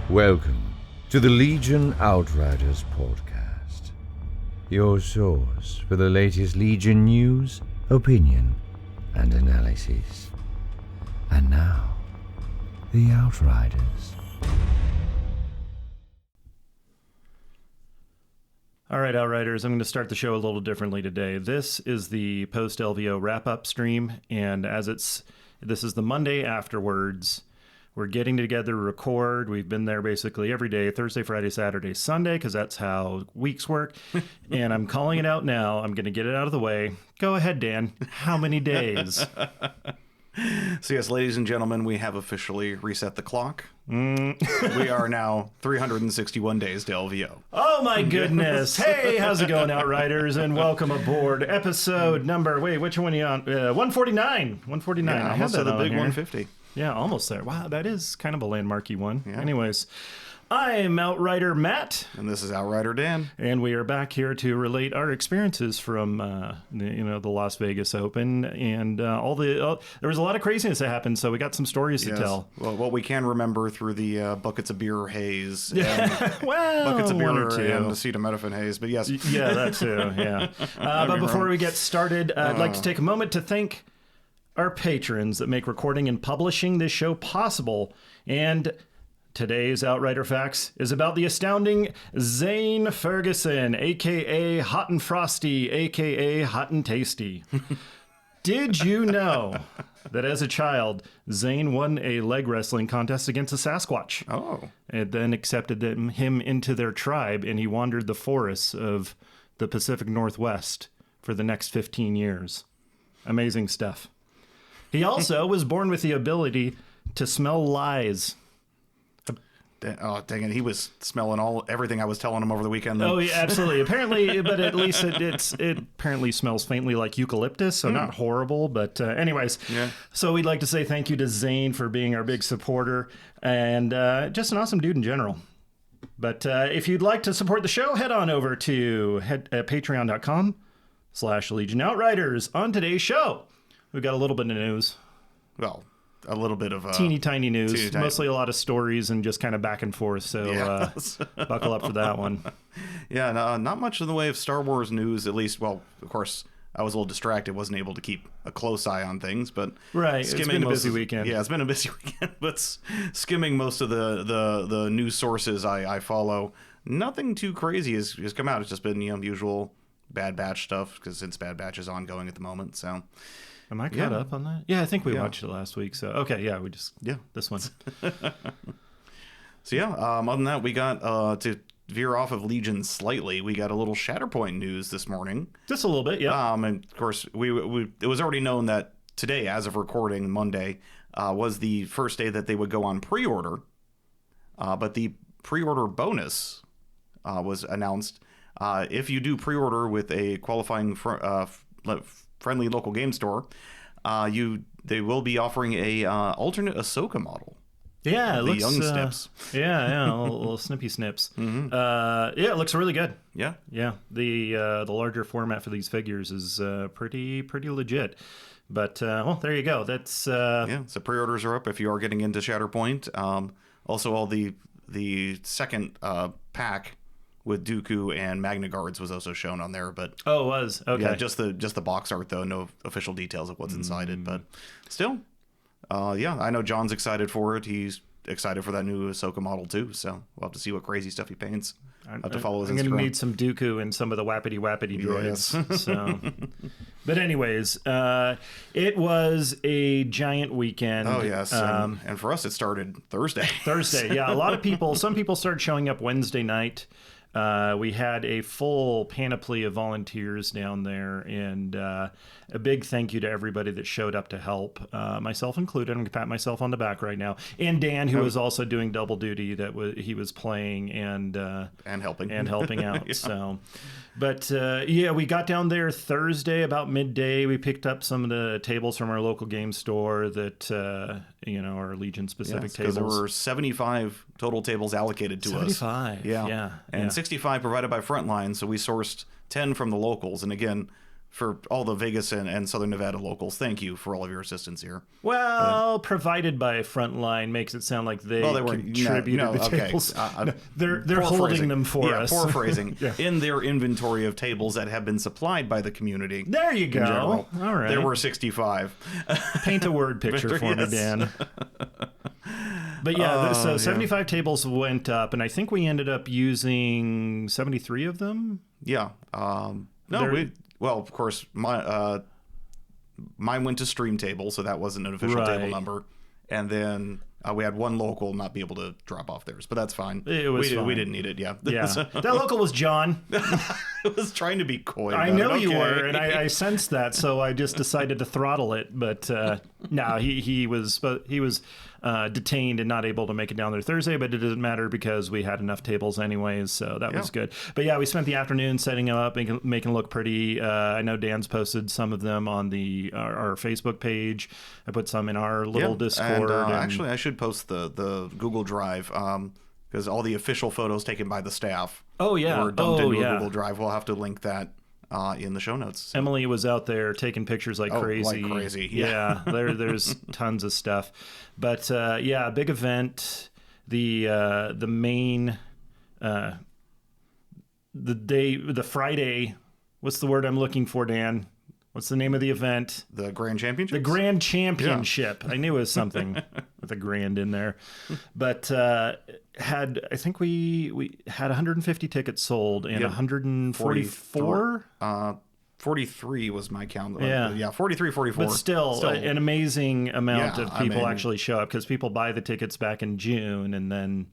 Welcome to the Legion Outriders podcast, your source for the latest Legion news, opinion, and analysis. And now, the Outriders. All right, Outriders, I'm going to start the show a little differently today. This is the post-LVO wrap-up stream, and this is the Monday afterwards. We're getting together to record. We've been there basically every day, Thursday, Friday, Saturday, Sunday, because that's how weeks work. And I'm calling it out now. I'm going to get it out of the way. Go ahead, Dan. How many days? So yes, ladies and gentlemen, we have officially reset the clock. We are now 361 days to LVO. Oh my goodness. Hey, how's it going, Outriders? And welcome aboard episode number, which one are you on? 149. 149. Yeah, I almost have to that the on big here. 150. Yeah, almost there. Wow, that is kind of a landmarky one. Yeah. Anyways, I'm Outrider Matt. And this is Outrider Dan. And we are back here to relate our experiences from, the Las Vegas Open. And there was a lot of craziness that happened, so we got some stories to tell. Well, what we can remember through the buckets of beer haze. Well, buckets of beer one or two. and acetaminophen haze, but yes. Yeah, that too, yeah. But before we get started, I'd like to take a moment to thank our patrons that make recording and publishing this show possible. And today's Outrider Facts is about the astounding Zane Ferguson, a.k.a. Hot and Frosty, a.k.a. Hot and Tasty. Did you know that as a child, Zane won a leg wrestling contest against a Sasquatch? Oh. And then accepted him into their tribe, and he wandered the forests of the Pacific Northwest for the next 15 years. Amazing stuff. He also was born with the ability to smell lies. Oh, dang it. He was smelling everything I was telling him over the weekend. Oh, yeah, absolutely. Apparently, but at least it apparently smells faintly like eucalyptus, so not horrible. But anyways, So we'd like to say thank you to Zane for being our big supporter and just an awesome dude in general. But if you'd like to support the show, head on over to patreon.com/Legion Outriders. On today's show, we've got a little bit of news. Well, a little bit of teeny tiny news, teeny-tiny. Mostly a lot of stories and just kind of back and forth. So buckle up for that one. Yeah, not much in the way of Star Wars news, at least. Well, of course, I was a little distracted, wasn't able to keep a close eye on things, but right, it's been a busy weekend. Yeah, it's been a busy weekend, but skimming most of the news sources I follow, nothing too crazy has come out. It's just been usual Bad Batch stuff, because since Bad Batch is ongoing at the moment, so. Am I caught up on that? Yeah, I think we watched it last week. So okay, this one. So other than that, we got to veer off of Legion slightly. We got a little Shatterpoint news this morning. Just a little bit, yeah. And of course, it was already known that today, as of recording, Monday, was the first day that they would go on pre-order. But the pre-order bonus was announced. If you do pre-order with a qualifying friendly local game store, they will be offering a alternate Ahsoka model. Yeah, it looks young snips. Yeah, little snippy snips. Mm-hmm. It looks really good. Yeah. The larger format for these figures is pretty legit. But there you go. That's so pre-orders are up if you are getting into Shatterpoint. Also, all the second pack with Dooku and Magna Guards was also shown on there, but it was okay. Yeah, just the box art though, no official details of what's inside it, but still, I know John's excited for it. He's excited for that new Ahsoka model too, so we'll have to see what crazy stuff he paints. I'll have to follow his Instagram. I'm gonna need some Dooku and some of the wappity droids. Yes. So, but anyways, it was a giant weekend. Oh yes, and for us it started Thursday. Yeah. Some people started showing up Wednesday night. We had a full panoply of volunteers down there, and a big thank you to everybody that showed up to help, myself included. I'm going to pat myself on the back right now. And Dan, who was also doing double duty, he was playing and helping out. Yeah. So, but we got down there Thursday about midday. We picked up some of the tables from our local game store that are Legion specific tables. Because there were 75 total tables allocated to 75. us. And 65 provided by Frontline. So we sourced 10 from the locals, and again, for all the Vegas and Southern Nevada locals, thank you for all of your assistance here. Well, provided by Frontline makes it sound like they contributed the tables. They're holding them for us. Poor phrasing. In their inventory of tables that have been supplied by the community. There you go. General, all right. There were 65. Paint a word picture for me, Dan. But yeah, so 75 tables went up, and I think we ended up using 73 of them. Yeah. Well, of course, mine went to stream table, so that wasn't an official table number. And then we had one local not be able to drop off theirs, but that's fine. It was fine. We didn't need it, yeah. That local was John. I was trying to be coy. I know you were, and I sensed that, so I just decided to throttle it. But no, he was detained and not able to make it down there Thursday, but it didn't matter because we had enough tables anyways, so that was good. But yeah, we spent the afternoon setting them up, making it look pretty. I know Dan's posted some of them on our Facebook page. I put some in our little Discord. And actually, I should post the Google Drive because all the official photos taken by the staff were dumped into a Google Drive. We'll have to link that in the show notes. So. Emily was out there taking pictures like crazy. Like crazy, yeah. There's tons of stuff. But big event. The main the Friday. What's the word I'm looking for, Dan? What's the name of the event? The Grand Championship? The Grand Championship. Yeah. I knew it was something with a grand in there. But I think we had 150 tickets sold and 144? 43 was my count. Yeah. 43, 44. But still an amazing amount of people actually show up because people buy the tickets back in June and then...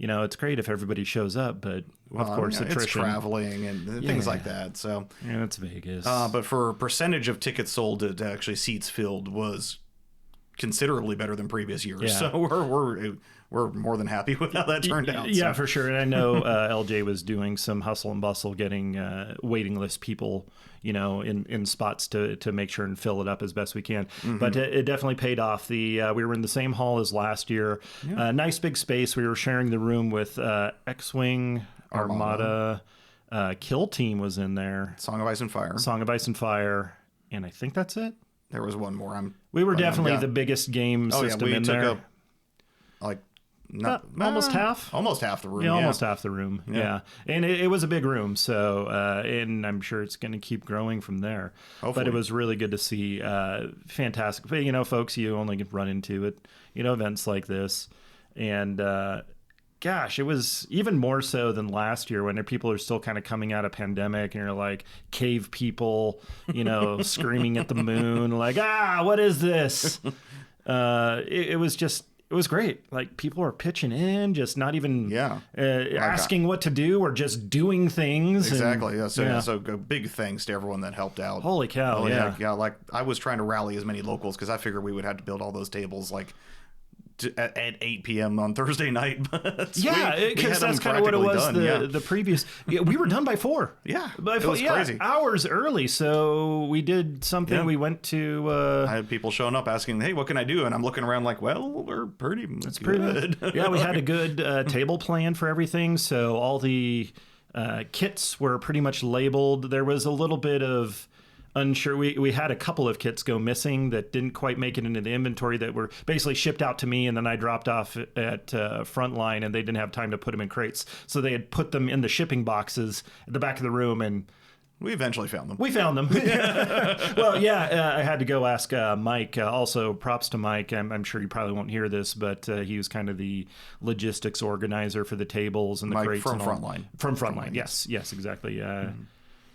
it's great if everybody shows up, but of course, attrition. It's traveling and things like that. So it's Vegas. But for percentage of tickets sold to actually seats filled was considerably better than previous years. Yeah. So we're more than happy with how that turned out. Yeah, for sure. And I know LJ was doing some hustle and bustle, getting waiting list people, in spots to make sure and fill it up as best we can. Mm-hmm. But it definitely paid off. We were in the same hall as last year. Yeah. Nice big space. We were sharing the room with X-Wing, Armada, Kill Team was in there. Song of Ice and Fire. And I think that's it. There was one more. We were definitely the biggest game system in there. Almost half the room. Yeah, almost half the room. Yeah. And it was a big room. So, and I'm sure it's going to keep growing from there. Hopefully. But it was really good to see. Fantastic. But, folks, you only run into it, events like this. And, gosh, it was even more so than last year when people are still kind of coming out of pandemic and you're like cave people, screaming at the moon, like, what is this? It was just, it was great. Like people are pitching in, just not even asking what to do or just doing things. Exactly. So big thanks to everyone that helped out. Holy cow. Yeah. Like I was trying to rally as many locals because I figured we would have to build all those tables like at 8 p.m. on Thursday night. Because that's kind of what it was the previous. Yeah, we were done by 4. Yeah, it was crazy. Hours early. So we did something. Yeah. We went to. I had people showing up asking, "Hey, what can I do?" And I'm looking around like, "Well, we're pretty good." Pretty good. Yeah, we had a good table plan for everything. So all the kits were pretty much labeled. There was a little bit of unsure. We had a couple of kits go missing that didn't quite make it into the inventory that were basically shipped out to me, and then I dropped off at Frontline, and they didn't have time to put them in crates. So they had put them in the shipping boxes at the back of the room, and we eventually found them. Well, I had to go ask Mike. Also, props to Mike. I'm sure you probably won't hear this, but he was kind of the logistics organizer for the tables and the Mike crates. From Frontline. From Frontline, yes, exactly.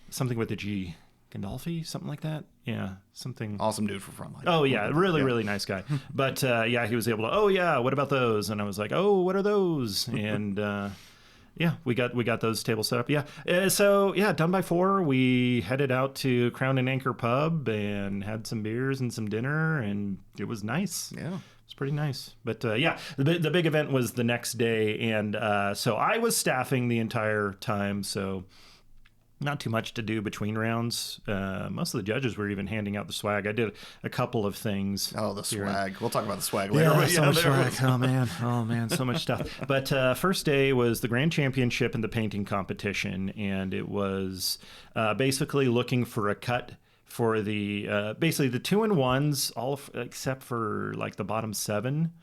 Something with the G. Gandolfi, something like that. Yeah, something. Awesome dude for Frontline. Oh, yeah. Really nice guy. But, he was able to, what about those? And I was like, what are those? And, we got those tables set up. Yeah. So, done by 4. We headed out to Crown and Anchor Pub and had some beers and some dinner, and it was nice. Yeah. It's pretty nice. But, the big event was the next day, and so I was staffing the entire time, so... not too much to do between rounds. Most of the judges were even handing out the swag. I did a couple of things. Oh, the swag. We'll talk about the swag later. Yeah, so much swag. Oh man, so much stuff. But first day was the grand championship in the painting competition, and it was basically looking for a cut for the basically the 2-in-1s, all except for like the bottom 7.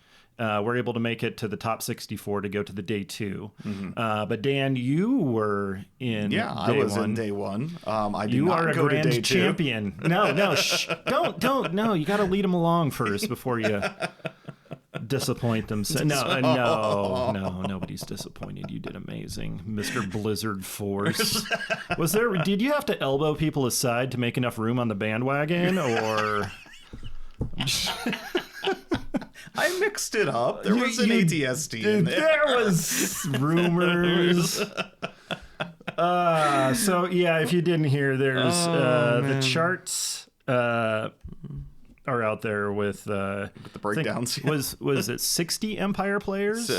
Were able to make it to the top 64 to go to the day 2. But Dan, you were in day I was 1. in day 1. I did You not are a go to day grand 2. champion. No, shh. Don't. No, you got to lead them along first before you disappoint them. No, nobody's disappointed. You did amazing, Mr. Blizzard Force. Did you have to elbow people aside to make enough room on the bandwagon, or? I mixed it up. There was an ATST in there. There was rumors. So yeah, if you didn't hear, there's the charts are out there with the breakdowns. Was it 60 Empire players?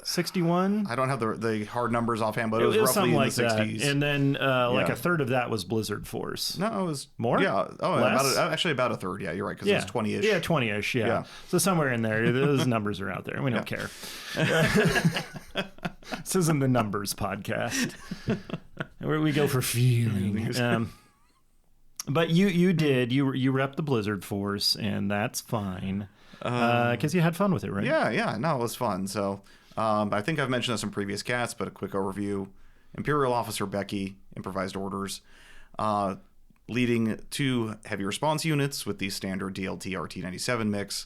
61? I don't have the hard numbers offhand, but it was roughly something in like the 60s. That. And then like a third of that was Blizzard Force. No, it was more. Yeah. Oh, less? actually about a third. Yeah, you're right, because it was 20-ish. Yeah, 20-ish. Yeah. So somewhere in there, those numbers are out there. We don't care. This isn't the numbers podcast. Where we go for feeling. But you repped the Blizzard Force, and that's fine because you had fun with it, right? Yeah, no, it was fun. So I think I've mentioned this in previous casts, but a quick overview: Imperial Officer Becky, improvised orders, leading 2 heavy response units with the standard DLT RT-97 mix,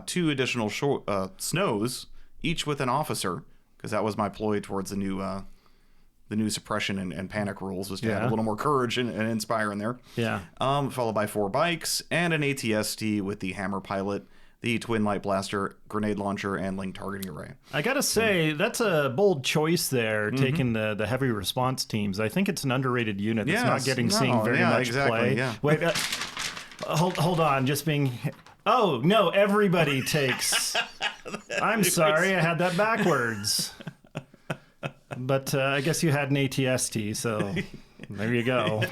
2 additional snows, each with an officer, because that was my ploy towards the new suppression and panic rules, was to have a little more courage and inspire in there. Yeah. Followed by 4 bikes and an ATST with the Hammer Pilot, the Twin Light Blaster, Grenade Launcher, and Link Targeting Array. I gotta say, that's a bold choice there, taking the heavy response teams. I think it's an underrated unit that's not getting seen very much play. Yeah. Wait, hold on, just being... Oh, no, everybody takes... I'm sorry, I had that backwards. But I guess you had an ATST, so there you go.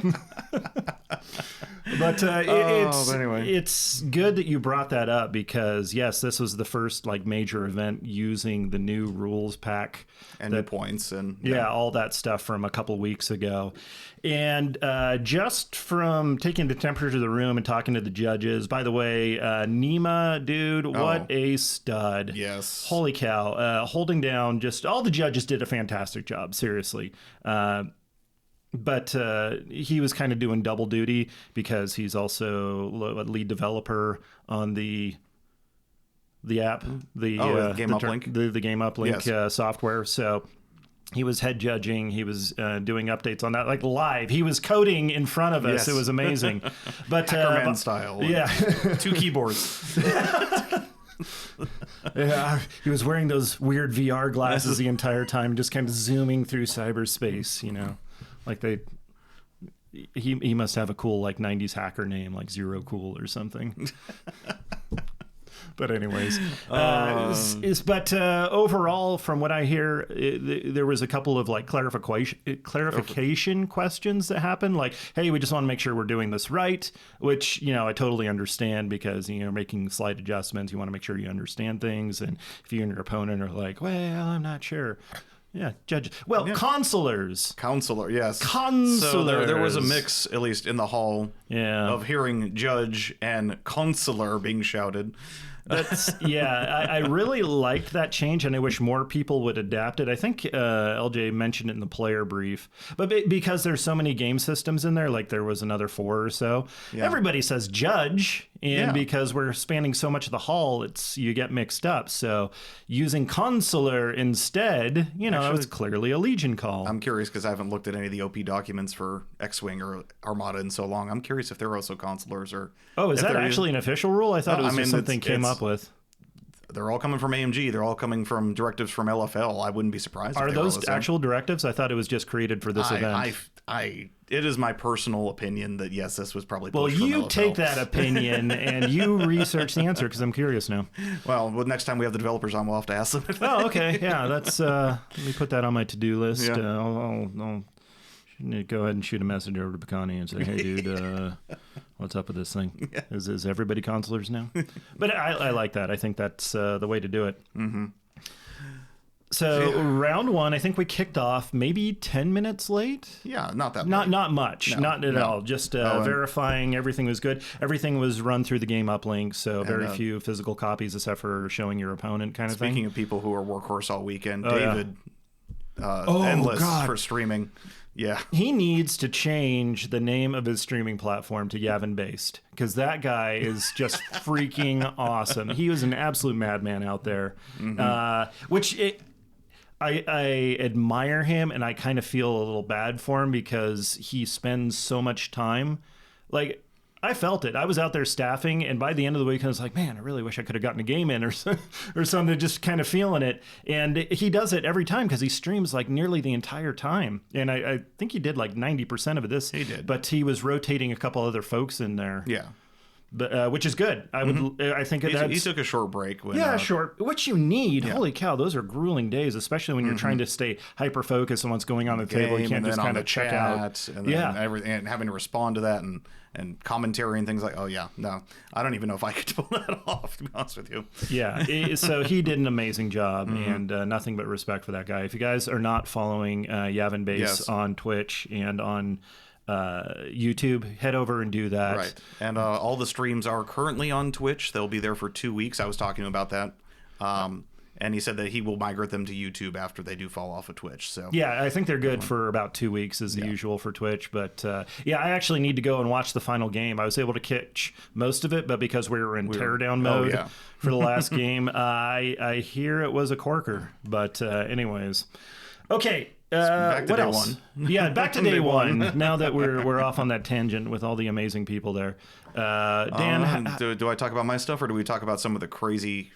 But it's good that you brought that up because, yes, this was the first like major event using the new rules pack. And new points. And all that stuff from a couple weeks ago. And just from taking the temperature of the room and talking to the judges, by the way, Nima, dude, what a stud. Yes. Holy cow. Holding down all the judges did a fantastic job, seriously. But he was kind of doing double duty because he's also lead developer on the app, the Game Uplink, the Game Uplink software. So he was head judging. He was doing updates on that, like live. He was coding in front of us. It was amazing. But Hackerman style. Yeah, 2 keyboards. Yeah, he was wearing those weird VR glasses the entire time, just kind of zooming through cyberspace. You know, like he must have a cool like 90s hacker name, like Zero Cool or something. But anyways, but overall, from what I hear, there was a couple of like clarification questions that happened. Like, hey, we just want to make sure we're doing this right, which, I totally understand because, making slight adjustments, you want to make sure you understand things. And if you and your opponent are like, well, I'm not sure. Yeah, judge. Well, consulars. Counselor, yes. Consulars. So there was a mix, at least in the hall, yeah, of hearing judge and consular being shouted. That's I really liked that change, and I wish more people would adapt it. I think LJ mentioned it in the player brief, but because there's so many game systems in there, like there was another 4 or so. Yeah. Everybody says judge, and because we're spanning so much of the hall, you get mixed up. So using consular instead, actually, it was clearly a Legion call. I'm curious because I haven't looked at any of the OP documents for X-Wing or Armada in so long. I'm curious if they're also consulars or. Oh, is that actually an official rule? I thought it was just something came up with. They're all coming from AMG. They're all coming from directives from LFL. I wouldn't be surprised. Are those actual directives? I thought it was just created for this event. It is my personal opinion that yes, this was probably pushed from you LFL. Take that opinion and you research the answer because I'm curious now. Well, next time we have the developers on, we'll have to ask them. Oh, okay, yeah, that's. Let me put that on my to-do list. Yeah. I'll Go ahead and shoot a message over to Picani and say, "Hey, dude, what's up with this thing? Yeah. Is everybody consulars now?" But I like that. I think that's the way to do it. Mm-hmm. So round one, I think we kicked off maybe 10 minutes late. Yeah, not that. Not much. No, not at all. Just verifying everything was good. Everything was run through the game uplink, so very few physical copies except for showing your opponent kind of thing. Speaking of people who are workhorse all weekend, David, endless for streaming. Yeah. He needs to change the name of his streaming platform to Yavin Based, because that guy is just freaking awesome. He was an absolute madman out there, I admire him, and I kind of feel a little bad for him because he spends so much time. Like, I felt it. I was out there staffing, and by the end of the week, I was like, man, I really wish I could have gotten a game in or something, just kind of feeling it. And he does it every time because he streams like nearly the entire time. And I think he did like 90% of this. He did. But he was rotating a couple other folks in there. Yeah. But, which is good. I think he took a short break. Short. What you need, holy cow, those are grueling days, especially when you're trying to stay hyper focused on what's going on the table. You can't just kind of check out. And then everything, and having to respond to that and commentary and things like, no, I don't even know if I could pull that off, to be honest with you. Yeah, so he did an amazing job, and nothing but respect for that guy. If you guys are not following Yavin Base on Twitch and on YouTube, head over and do that. Right. And all the streams are currently on Twitch. They'll be there for 2 weeks. I was talking about that. And he said that he will migrate them to YouTube after they do fall off of Twitch. So yeah, I think they're good for about 2 weeks as the usual for Twitch. But I actually need to go and watch the final game. I was able to catch most of it, but because we were in teardown mode for the last game, I hear it was a corker. But anyways, okay. Back to what day else? one. Yeah, back to day one. Now that we're off on that tangent with all the amazing people there, Dan. Do I talk about my stuff, or do we talk about some of the crazy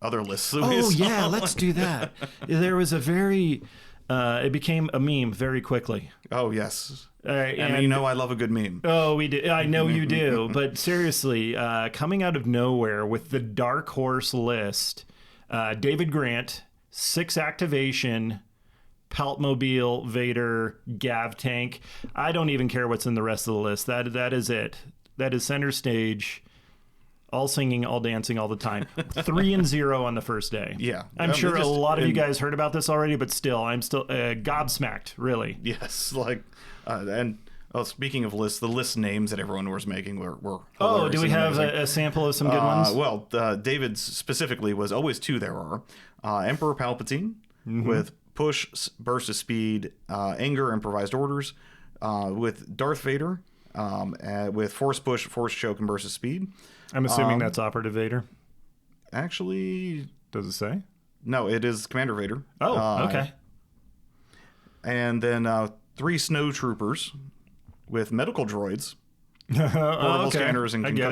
other lists? Let's do that. There was a very. It became a meme very quickly. Oh yes. And you know I love a good meme. Oh, we do. I know you do. But seriously, coming out of nowhere with the dark horse list, David Grant, 6 activation. Paltmobile, Vader, Gav Tank. I don't even care what's in the rest of the list. That is it. That is center stage. All singing, all dancing, all the time. 3-0 on the first day. Yeah. I'm sure a lot of you guys heard about this already, but still, I'm still gobsmacked, really. Yes. Speaking of lists, the list names that everyone was making were hilarious. Do we have a sample of some good ones? Well, David's specifically was always 2 there are. Emperor Palpatine with Push, Burst of Speed, Anger, Improvised Orders, with Darth Vader, with Force Push, Force Choke, and Burst of Speed. I'm assuming that's Operative Vader. Actually... Does it say? No, it is Commander Vader. Oh, okay. And then 3 Snow Troopers with medical droids. Portable scanners and I get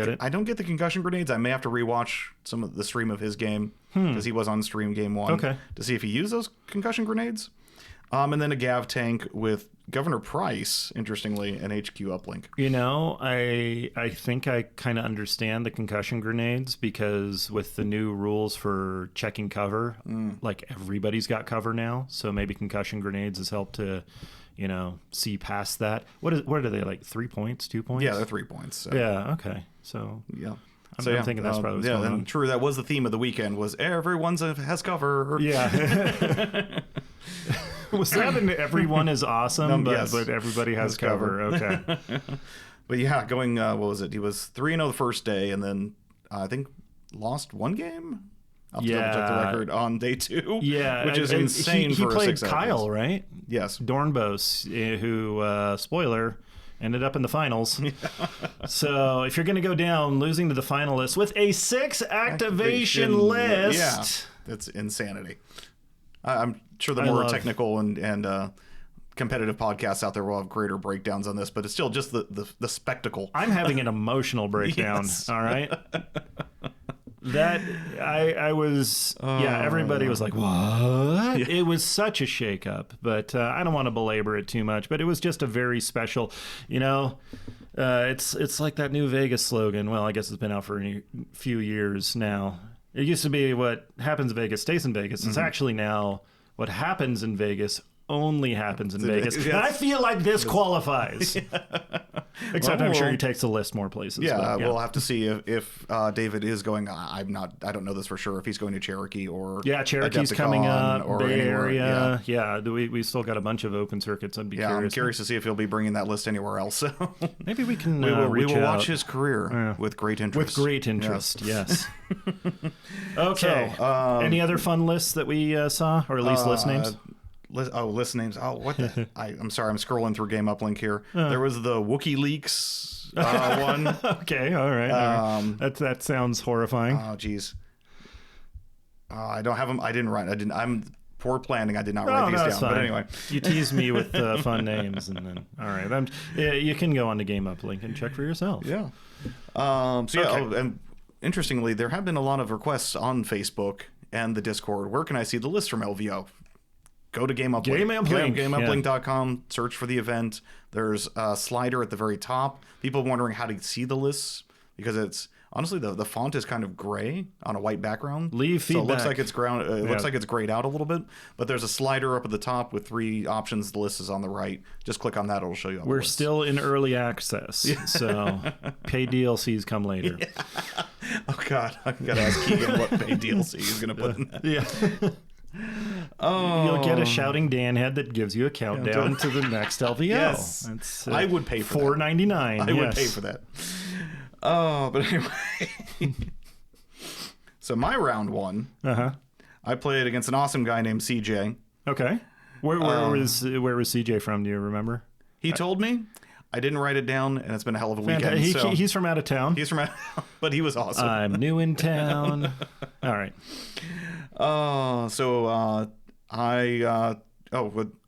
it. I don't get the concussion grenades. I may have to rewatch some of the stream of his game because he was on stream game 1 to see if he used those concussion grenades. And then a Gav tank with Governor Price, interestingly, and HQ uplink. You know, I think I kind of understand the concussion grenades because with the new rules for checking cover, like everybody's got cover now. So maybe concussion grenades has helped to, see past that. What are they, like 3 points, 2 points? Yeah, they're 3 points. So. Yeah, okay. So yeah. I'm thinking that's probably what's going on. True, that was the theme of the weekend, was everyone's has cover. Yeah. Was that an everyone is awesome, but everybody has cover. Okay. But yeah, going, what was it? He was 3-0 the first day, and then I think lost 1 game? I'll have to double check the record on day 2. Yeah. Which is insane for a 6 He played Kyle, right? Yes. Dornbos, who, spoiler, ended up in the finals. So if you're going to go down losing to the finalists with a 6 activation list. Yeah, that's insanity. I'm sure the more technical and competitive podcasts out there will have greater breakdowns on this, but it's still just the spectacle. I'm having an emotional breakdown. All right. That I was everybody was like, what? Yeah. It was such a shakeup, but I don't want to belabor it too much, but it was just a very special, it's like that new Vegas slogan. Well, I guess it's been out for a few years now. It used to be what happens in Vegas stays in Vegas. It's actually now what happens in Vegas only happens in Vegas. Yes. And I feel like this qualifies. Except I'm sure he takes the list more places. Yeah, but, we'll have to see if David is going. I don't know this for sure. If he's going to Cherokee or Cherokee's Adepticon coming up. or Bay anywhere. Area. Yeah, we still got a bunch of open circuits. I'd be curious. I'm curious to see if he'll be bringing that list anywhere else. So maybe we can. we will watch out. his career with great interest. With great interest, yes. Okay. So, any other fun lists that we saw, or at least list names? List names. Oh, what the? I'm sorry. I'm scrolling through Game Uplink here. There was the Wookiee Leaks one. Okay, all right. That sounds horrifying. Oh, geez. I don't have them. I didn't write. I'm poor planning. I did not write these down. Fine. But anyway, you tease me with fun names, and then all right. You can go on to Game Uplink and check for yourself. yeah. And interestingly, there have been a lot of requests on Facebook and the Discord. Where can I see the list from LVO? Go to Game Uplink. GameUplink.com. Search for the event. There's a slider at the very top. People are wondering how to see the lists because it's honestly the font is kind of gray on a white background. Leave feedback. So it looks like it's looks like it's grayed out a little bit. But there's a slider up at the top with 3 options. The list is on the right. Just click on that. It'll show you. We're still in early access, so paid DLCs come later. Yeah. Oh God, I gotta ask Keegan what paid DLC he's gonna put in that. Yeah. You'll get a shouting Dan head that gives you a countdown to the next LVO. Yes, that's, I would pay for $4.99. I would pay for that. Oh, but anyway. So my round 1, I played against an awesome guy named CJ. Okay. Where was CJ from? Do you remember? He told me. I didn't write it down, and it's been a hell of a weekend. He's from out of town. He's from but he was awesome. I'm new in town. All right. I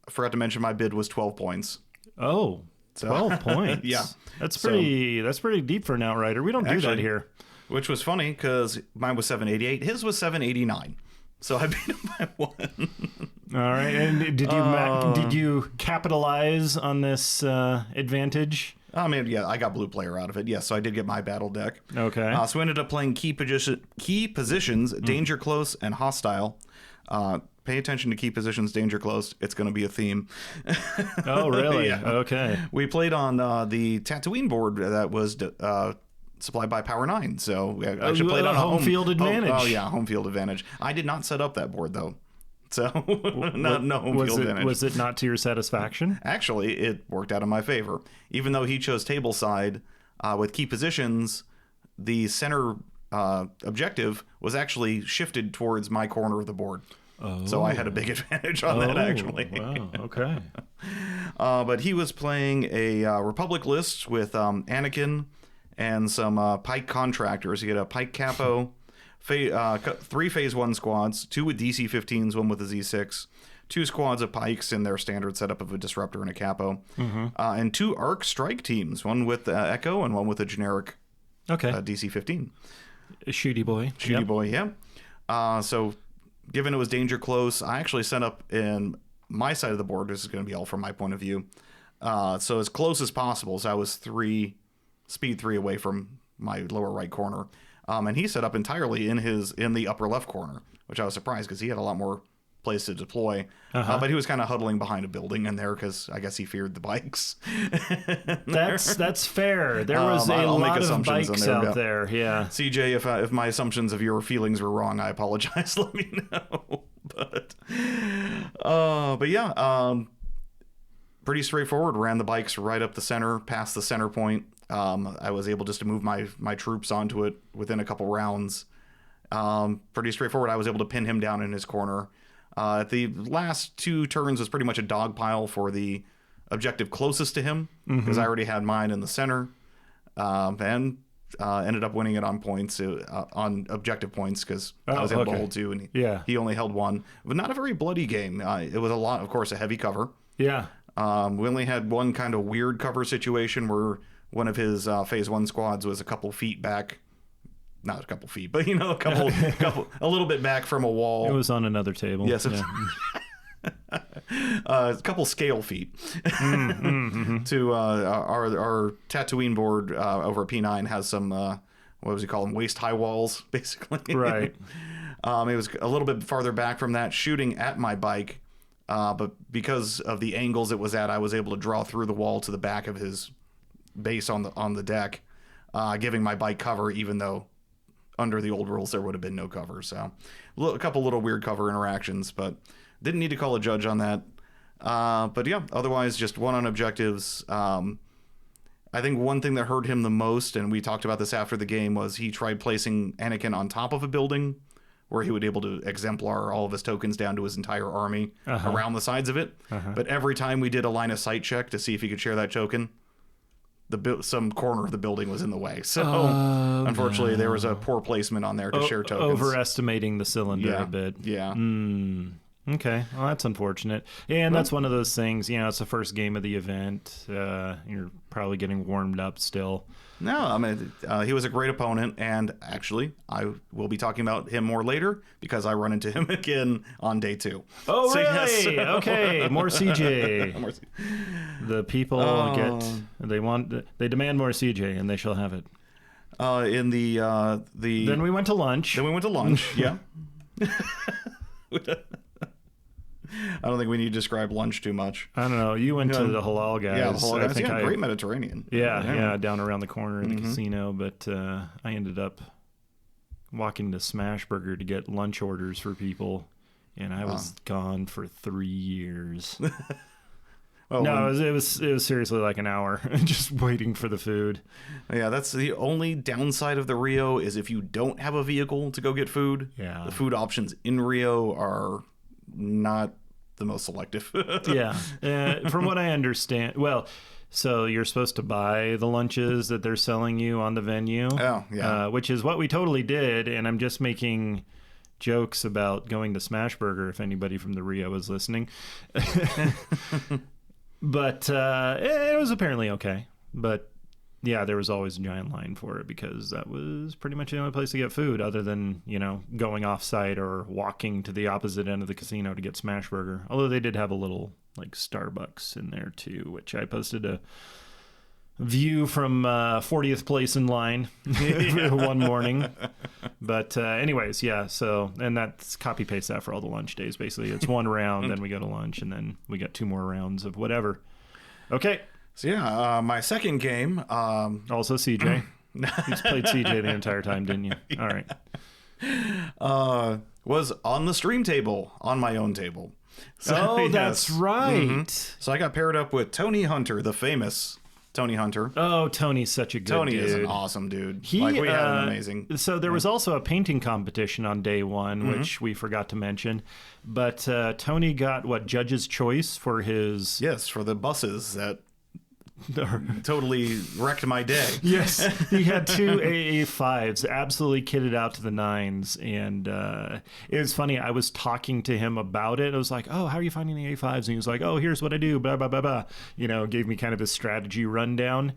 forgot to mention my bid was 12 points. Oh, 12 points. Yeah. That's pretty deep for an outrider. We don't do that here. Which was funny because mine was 788. His was 789. So I beat him by 1. All right. And did you capitalize on this advantage? I mean, yeah, I got blue player out of it. Yes, so I did get my battle deck. Okay. So I ended up playing key positions, danger close, and hostile. Pay attention to key positions, danger close. It's going to be a theme. Oh, really? Yeah. Okay. We played on the Tatooine board that was supplied by Power 9. So we actually played on a home field advantage. Oh, yeah, home field advantage. I did not set up that board, though. So no home field advantage. Was it not to your satisfaction? Actually, it worked out in my favor. Even though he chose table side with key positions, the center objective was actually shifted towards my corner of the board. Oh. So I had a big advantage on that, actually. Wow, okay. But he was playing a Republic list with Anakin and some Pike contractors. He had a Pike Capo, 3 Phase 1 squads, 2 with DC-15s, 1 with a Z6, 2 squads of Pikes in their standard setup of a Disruptor and a Capo, and 2 Arc Strike teams, 1 with Echo and 1 with a generic DC-15. A shooty boy. Boy, yeah. So given it was danger close, I actually set up in my side of the board. This is going to be all from my point of view. So as close as possible. So I was speed 3 away from my lower right corner. And he set up entirely in the upper left corner, which I was surprised because he had a lot more place to deploy. But he was kind of huddling behind a building in there because I guess he feared the bikes. That's fair. There was a lot of bikes out there. Yeah. CJ, if my assumptions of your feelings were wrong, I apologize. Let me know. But yeah, pretty straightforward. Ran the bikes right up the center, past the center point. I was able just to move my troops onto it within a couple rounds. Pretty straightforward. I was able to pin him down in his corner. The last 2 turns was pretty much a dog pile for the objective closest to him because I already had mine in the center, and ended up winning it on points, on objective points because I was able to hold 2 and he only held 1. But not a very bloody game. It was of course, a heavy cover. Yeah. We only had one kind of weird cover situation where one of his Phase 1 squads was a couple feet back. Not a couple feet, but a little bit back from a wall. It was on another table. Yes. A couple scale feet to our Tatooine board over at P9 has some what was he call them, waist high walls, basically. Right. It was a little bit farther back from that, shooting at my bike. but because of the angles it was at, I was able to draw through the wall to the back of his base on the deck, giving my bike cover, even though under the old rules there would have been no cover. So a couple little weird cover interactions, but didn't need to call a judge on that. But yeah, otherwise just one on objectives. I think one thing that hurt him the most, and we talked about this after the game, was he tried placing Anakin on top of a building where he would be able to exemplar all of his tokens down to his entire army around the sides of it. But every time we did a line of sight check to see if he could share that token, some corner of the building was in the way. So unfortunately, there was a poor placement on there to share tokens. Overestimating the cylinder a bit. Yeah. Okay, well, that's unfortunate. And that's one of those things, it's the first game of the event. You're probably getting warmed up still. No, I mean, he was a great opponent, and actually, I will be talking about him more later because I run into him again on day 2. Oh, so, really? Yes. Okay, more CJ. The people they demand more CJ, and they shall have it. Then we went to lunch. Yeah. I don't think we need to describe lunch too much. I don't know. You went to the halal guys. Yeah, the halal guys. Great Mediterranean. Yeah, down around the corner in the casino. But I ended up walking to Smashburger to get lunch orders for people, and I was gone for 3 years. It was seriously like an hour just waiting for the food. Yeah, that's the only downside of the Rio is if you don't have a vehicle to go get food. Yeah, the food options in Rio are not the most selective. Yeah. From what I understand, so you're supposed to buy the lunches that they're selling you on the venue. Oh, yeah. Which is what we totally did, and I'm just making jokes about going to Smashburger if anybody from the Rio is listening. But it was apparently okay. But yeah, there was always a giant line for it because that was pretty much the only place to get food other than, going off site or walking to the opposite end of the casino to get Smashburger. Although they did have a little like Starbucks in there too, which I posted a view from 40th place in line one morning. But anyways, yeah. So, and that's copy paste that for all the lunch days. Basically, it's one round, then we go to lunch, and then we got 2 more rounds of whatever. Okay. So yeah, my second game. Also CJ. He's played CJ the entire time, didn't you? All right. Was on the stream table, on my own table. So, that's right. So I got paired up with Tony Hunter, the famous Tony Hunter. Oh, Tony's such a good dude. Tony is an awesome dude. We had an amazing. So there was also a painting competition on day 1, which we forgot to mention. But Tony got Judge's Choice for his... Yes, for the buses that totally wrecked my day. Yes, he had 2 AA5s, absolutely kitted out to the nines, and it was funny. I was talking to him about it. I was like, "Oh, how are you finding the A5s?" And he was like, "Oh, here's what I do." Blah blah blah blah. Gave me kind of a strategy rundown,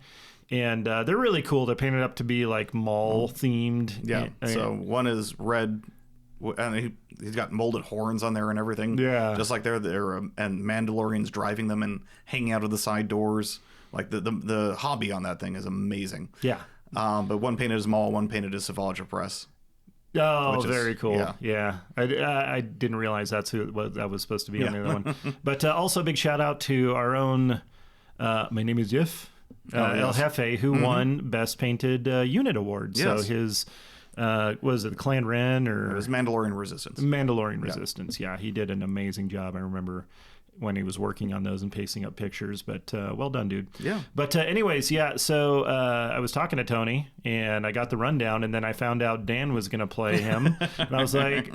and they're really cool. They're painted up to be like mall themed. Yeah. So one is red. And he's got molded horns on there and everything. Yeah. Just like they're and Mandalorians driving them and hanging out of the side doors. Like the hobby on that thing is amazing. Yeah. But one painted as Maul, one painted as Savage Press. Oh, very cool. Yeah. I didn't realize that's what that was supposed to be on the other one. But also big shout out to our own, my name is Jeff, El Jefe, who won Best Painted Unit Award. Yes. So his... was it the Clan Ren or... It was Mandalorian Resistance. Resistance, yeah. He did an amazing job. I remember when he was working on those and pasting up pictures, but well done, dude. Yeah. But anyways, yeah, so I was talking to Tony, and I got the rundown, and then I found out Dan was going to play him, and I was like...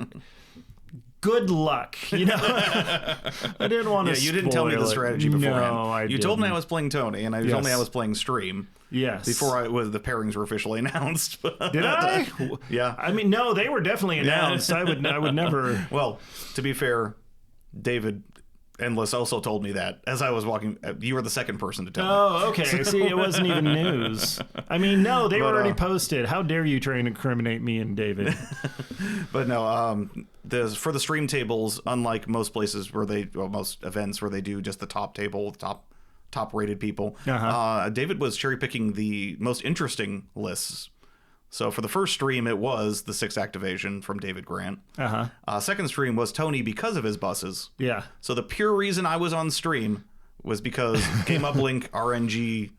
Good luck, I didn't want to. Yeah, you didn't tell me the strategy beforehand. No, I didn't. You told me I was playing Tony, and you told me I was playing Stream. Yes. Before the pairings were officially announced. Did I? Yeah. I mean, no, they were definitely announced. I would never. Well, to be fair, David Endless also told me that as I was walking. You were the second person to tell me. Oh, okay. See, it wasn't even news. I mean, no, they were already posted. How dare you try and incriminate me and David? But no, for the stream tables, unlike most places most events where they do just the top table, top rated people, David was cherry picking the most interesting lists. So for the first stream, it was the 6 activation from David Grant. Uh-huh. Second stream was Tony because of his buses. Yeah. So the pure reason I was on stream was because Game Uplink RNG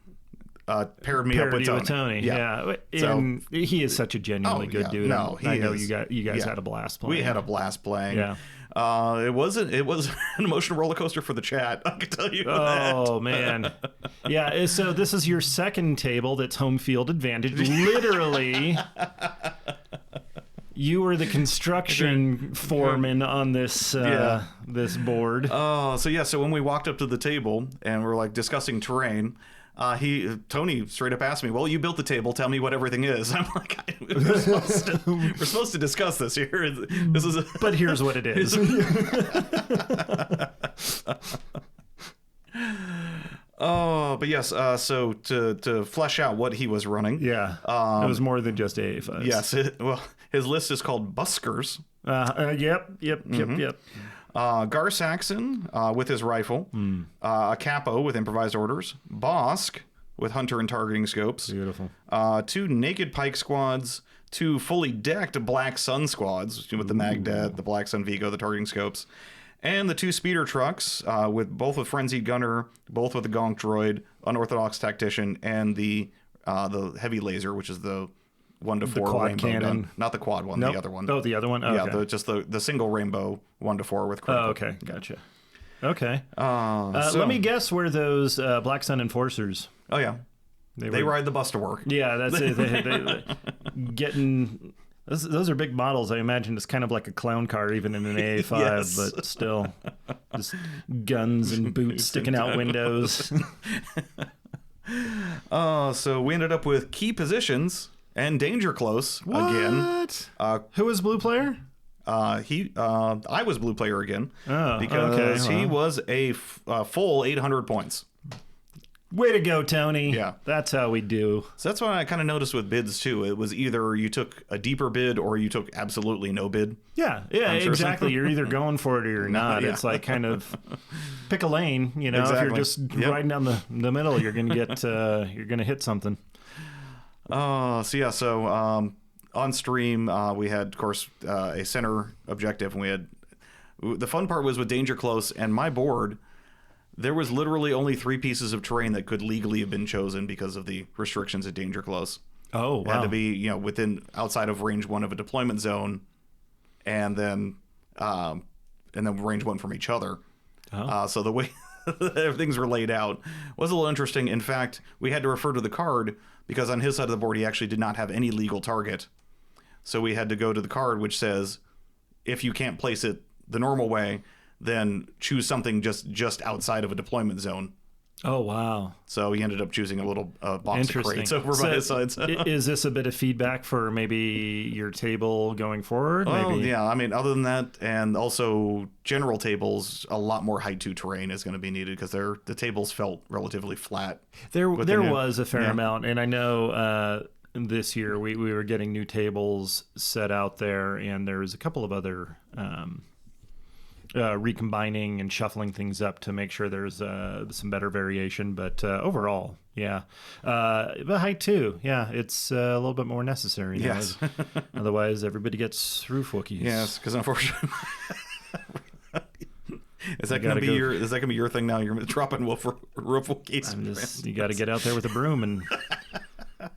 paired me up with Tony. Yeah. And he is such a genuinely good dude. No, I know you guys had a blast playing. We had a blast playing. Yeah. It was an emotional roller coaster for the chat. I can tell you that. Oh man. Yeah. So this is your second table that's home field advantage. Literally, you were the construction foreman on this this board. So when we walked up to the table and we're like discussing terrain, Tony straight up asked me, "Well, you built the table. Tell me what everything is." I'm like, "We're supposed to discuss this here. This is." But here's what it is. But yes. So to flesh out what he was running, Yeah. It was more than just AA5s. yes. His list is called Buskers. Yep. Gar Saxon with his rifle, a Capo with improvised orders, Bosk with hunter and targeting scopes, Beautiful. 2 naked pike squads, 2 fully decked Black Sun squads with the Magdet, the Black Sun Vigo, the targeting scopes, and the 2 speeder trucks with both with frenzied gunner, both with the gonk droid, unorthodox tactician, and the heavy laser, which is the 1-4 quad rainbow cannon. gun. Not the quad one, Nope. the other one. Oh, the other one? Okay. Yeah, just the single rainbow 1-4 with critical. Oh, okay. Gotcha. Okay. So- Let me guess where those Black Sun Enforcers... Oh yeah, they were- ride the bus to work. Yeah, that's it. They getting... Those are big models. I imagine it's kind of like a clown car, even in an AA5, Yes. but still, just guns and boots sticking out windows. So we ended up with key positions and danger close again. What? Who was blue player? I was blue player again Oh, because okay, he well. was a full 800 points. Way to go, Tony. Yeah. That's how we do. So that's what I kind of noticed with bids too. It was either you took a deeper bid or you took absolutely no bid. Yeah, I'm sure exactly. You're either going for it or you're not. yeah. It's like kind of pick a lane. You know, if Exactly. you're just Yep. riding down the middle, you're gonna get you're gonna hit something. So on stream we had, of course, a center objective, and we had the fun part was with danger close, and my board. There was literally only 3 pieces of terrain that could legally have been chosen because of the restrictions at danger close. Oh, It had to be, outside of range 1 of a deployment zone, and then range 1 from each other. So the way things were laid out was a little interesting. In fact, we had to refer to the card because on his side of the board he actually did not have any legal target. So we had to go to the card which says, if you can't place it the normal way, then choose something just outside of a deployment zone. Oh, wow. So he ended up choosing a little box of Interesting. crates over by his side. Is this a bit of feedback for maybe your table going forward? Oh, Maybe? yeah. I mean, other than that, and also general tables, a lot more height 2 terrain is going to be needed because the tables felt relatively flat. There new- was a fair yeah. amount, and I know this year we were getting new tables set out there, and there was a couple of other recombining and shuffling things up to make sure there's some better variation. But overall, yeah. But height too, yeah, it's a little bit more necessary now. Yes. Otherwise, everybody gets roof Wookiees. Yes, because unfortunately... Is that You gonna gotta be your thing now? You're gonna drop in roof Wookiees. You got to get out there with a broom, and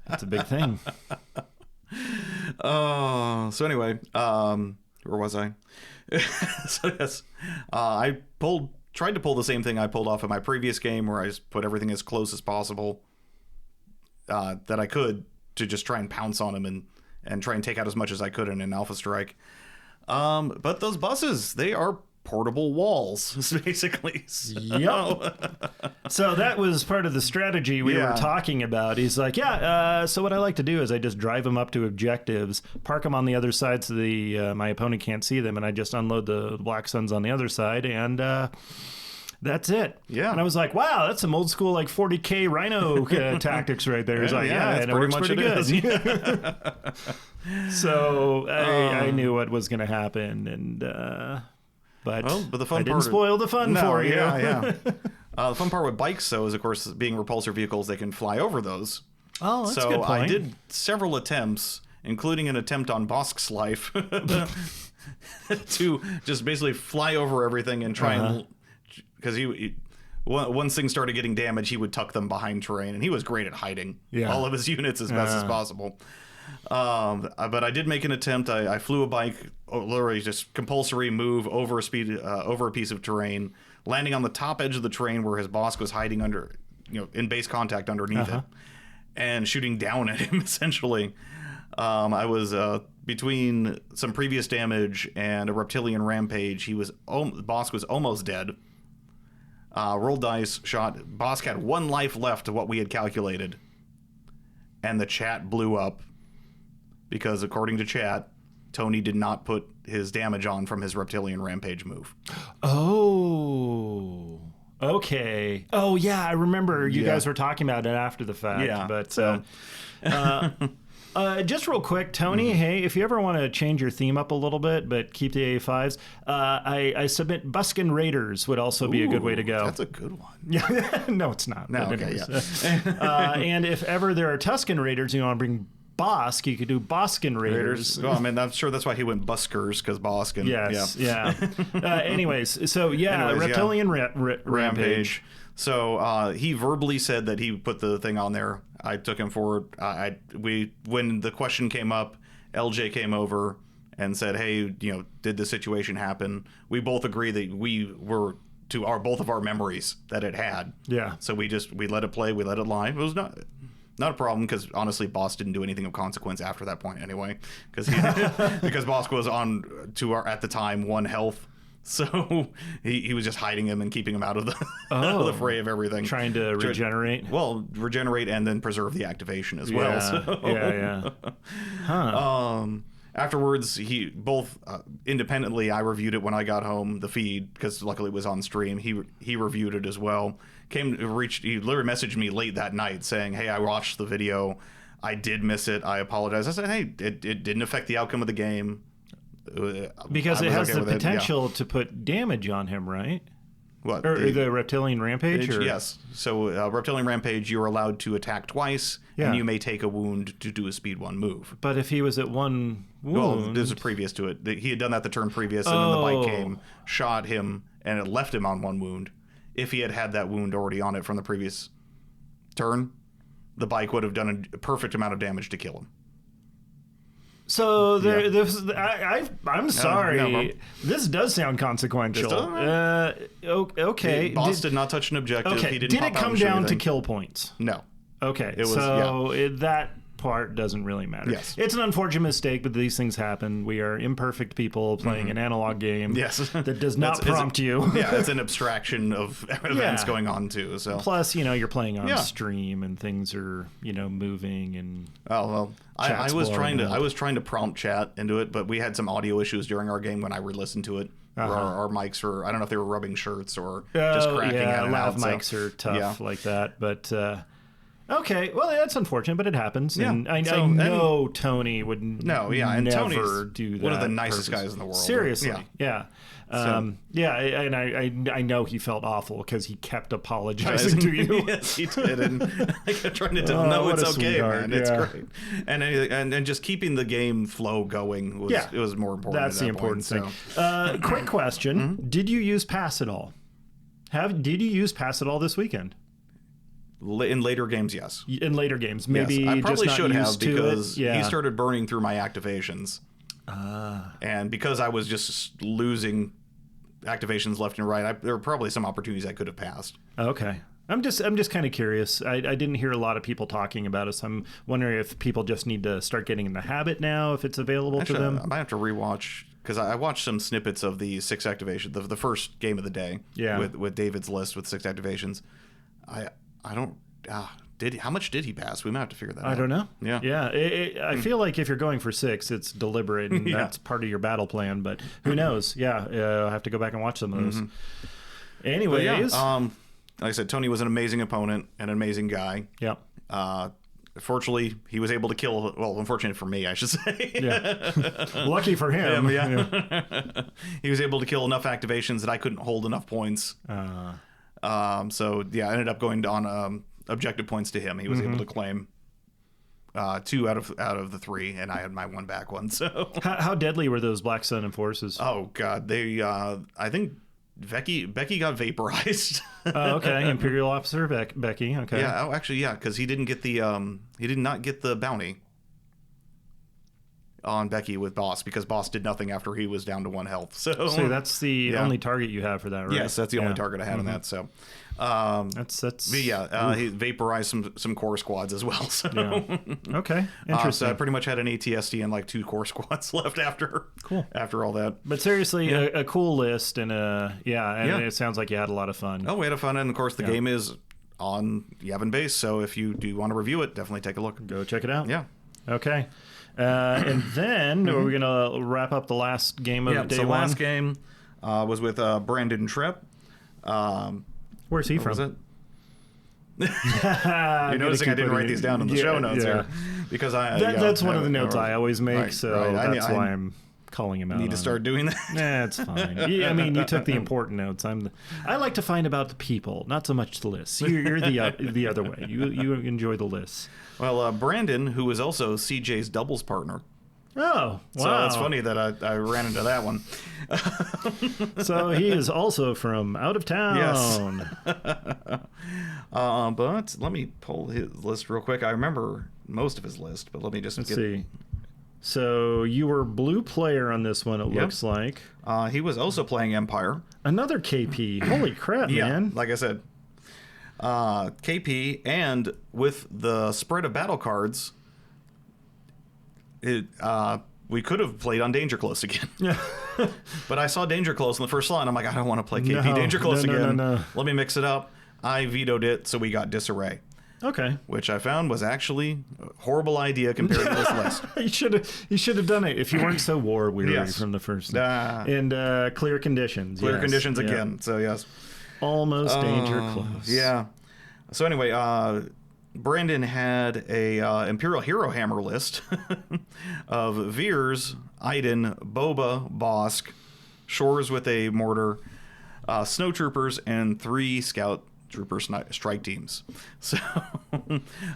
that's a big thing. So anyway, where was I? So yes, I tried to pull the same thing I pulled off in my previous game, where I just put everything as close as possible that I could to just try and pounce on him and try and take out as much as I could in an alpha strike. But those buses, they are portable walls, basically. Yep. So that was part of the strategy we Yeah. were talking about. He's like, so what I like to do is I just drive them up to objectives, park them on the other side so my opponent can't see them, and I just unload the Black Suns on the other side, and that's it. Yeah. And I was like, wow, that's some old school like 40K Rhino tactics right there. He's like, that's and it works pretty good. is. So I knew what was going to happen, and but the fun I didn't part spoil the fun for you. Yeah. The fun part with bikes, though, is of course being repulsor vehicles, they can fly over those. Oh, that's a So good point. I did several attempts including an attempt on Bosk's life to just basically fly over everything and try and... Because once things started getting damaged, he would tuck them behind terrain, and he was great at hiding all of his units as best as possible. But I did make an attempt. I flew a bike, literally just compulsory move over a piece of terrain, landing on the top edge of the terrain where his Bosk was hiding under, in base contact underneath it, and shooting down at him essentially. I was between some previous damage and a reptilian rampage. Bosk was almost dead. Rolled dice, shot. Bosk had 1 life left to what we had calculated, and the chat blew up because, according to chat, Tony did not put his damage on from his reptilian rampage move. Oh, okay. Oh yeah, I remember you guys were talking about it after the fact. Yeah, but just real quick, Tony, hey, if you ever want to change your theme up a little bit, but keep the A5s, I submit Buskin Raiders would also be a good way to go. That's a good one. Yeah, no, it's not. No, okay, yeah. And if ever there are Tuscan Raiders, you want to bring Bosk, you could do Boskin Raiders. Well, I mean, I'm sure that's why he went Buskers, because Boskin. Yes, yeah. Anyways, so Reptilian Rampage. So he verbally said that he put the thing on there. I took him forward. When the question came up, LJ came over and said, "Hey, did the situation happen?" We both agree that we were to both of our memories that it had. Yeah. So we let it play. We let it lie. It was not a problem, because honestly, Bosk didn't do anything of consequence after that point anyway, because Bosk was on to at the time 1 health. So he was just hiding him and keeping him out of the, out of the fray of everything. Trying to regenerate? Well, regenerate and then preserve the activation as well. So. Yeah. Huh. Afterwards, both independently, I reviewed it when I got home, the feed, because luckily it was on stream. He reviewed it as well. He literally messaged me late that night saying, "Hey, I watched the video. I did miss it. I apologize." I said, "Hey, it didn't affect the outcome of the game." Because it has the potential to put damage on him, right? What? Or the Reptilian Rampage? Yes. So Reptilian Rampage, you are allowed to attack twice, and you may take a wound to do a speed 1 move. But if he was at 1 wound... Well, this is previous to it. He had done that the turn previous, and then the bike came, shot him, and it left him on 1 wound. If he had that wound already on it from the previous turn, the bike would have done a perfect amount of damage to kill him. So I'm sorry. This does sound consequential. Okay. Bosk did not touch an objective. Okay. He didn't Did it come down to kill points? No. Okay. It was, that part doesn't really matter. Yes. It's an unfortunate mistake, but these things happen. We are imperfect people playing an analog game that does not prompt you. Yeah, it's an abstraction of events going on too. So plus, you're playing on stream and things are, moving and I was trying to prompt chat into it, but we had some audio issues during our game when I re-listened to it. Our mics were, I don't know if they were rubbing shirts or just cracking out. Lav mics are tough like that, but okay, well, that's unfortunate, but it happens. Yeah. And I know Tony would never Tony's do that. One of the nicest guys in the world. Seriously, yeah. And I know he felt awful because he kept apologizing to you. Yes, he did. And I kept trying to tell him, no, it's okay, man. It's great. And just keeping the game flow going was more important. That's the important thing. Quick question. Did you use Pass It All? Did you use Pass It All this weekend? In later games, yes. In later games, maybe yes. I probably just should have, used to because it. he started burning through my activations, and because I was just losing activations left and right, there were probably some opportunities I could have passed. Okay, I'm just kind of curious. I didn't hear a lot of people talking about it, so I'm wondering if people just need to start getting in the habit now, if it's available to them. I might have to rewatch, because I watched some snippets of the 6 activations, the first game of the day, with David's list with 6 activations. I don't. How much did he pass? We might have to figure that out. I don't know. Yeah. I feel like if you're going for 6, it's deliberate, and that's part of your battle plan. But who knows? I'll have to go back and watch some of those. Anyways, like I said, Tony was an amazing opponent and an amazing guy. Yeah. Fortunately, he was able to kill. Well, unfortunate for me, I should say. Yeah. Lucky for him. He was able to kill enough activations that I couldn't hold enough points. I ended up going on objective points to him. He was able to claim 2 out of the 3, and I had my 1 back one. So How deadly were those Black Sun Enforcers? oh god, they I think Becky got vaporized. Oh, okay. Imperial Officer Becky. Okay. Yeah. Oh, actually, yeah, because he did not get the bounty on Becky with Boss, because Boss did nothing after he was down to 1 health. So that's the only target you have for that, right? yes, that's the only target I had on that. So That's but yeah, he vaporized some core squads as well. So okay, interesting. So I pretty much had an ATSD and like 2 core squads left after all that. But seriously, a cool list, and it sounds like you had a lot of fun. Oh, we had a fun, and of course the game is on Yavin base, so if you do want to review it, definitely take a look. Go check it out. Yeah. Okay. And then we're gonna wrap up the last game of day so one. last game was with Brandon Tripp. Where's he from? Was it? You're noticing I didn't write these down in the show notes here because that's one of the notes I always make, right, so right. that's why I'm calling him out. Need to start doing that. Nah, it's fine. I mean, you took the important notes. I like to find about the people, not so much the lists. You're the other way. You enjoy the lists. Well, Brandon, who is also CJ's doubles partner. Oh, wow. So it's funny that I ran into that one. So he is also from out of town. Yes. But let me pull his list real quick. I remember most of his list, but let me just see. So you were blue player on this one, it looks like. He was also playing Empire. Another KP. Holy crap, man. Like I said. KP, and with the spread of battle cards, we could have played on Danger Close again. But I saw Danger Close in the first slot, and I'm like, I don't want to play KP Danger Close again. No. Let me mix it up. I vetoed it, so we got Disarray. Okay. Which I found was actually a horrible idea compared to this list. You should have done it if you weren't so war weary from the first. And clear conditions. Clear conditions again. So yes. Almost Danger Close. Yeah. So anyway, Brandon had a Imperial Hero Hammer list of Veers, Iden, Boba, Bosk, Shores with a mortar, Snow Troopers, and 3 Scout Trooper strike teams. So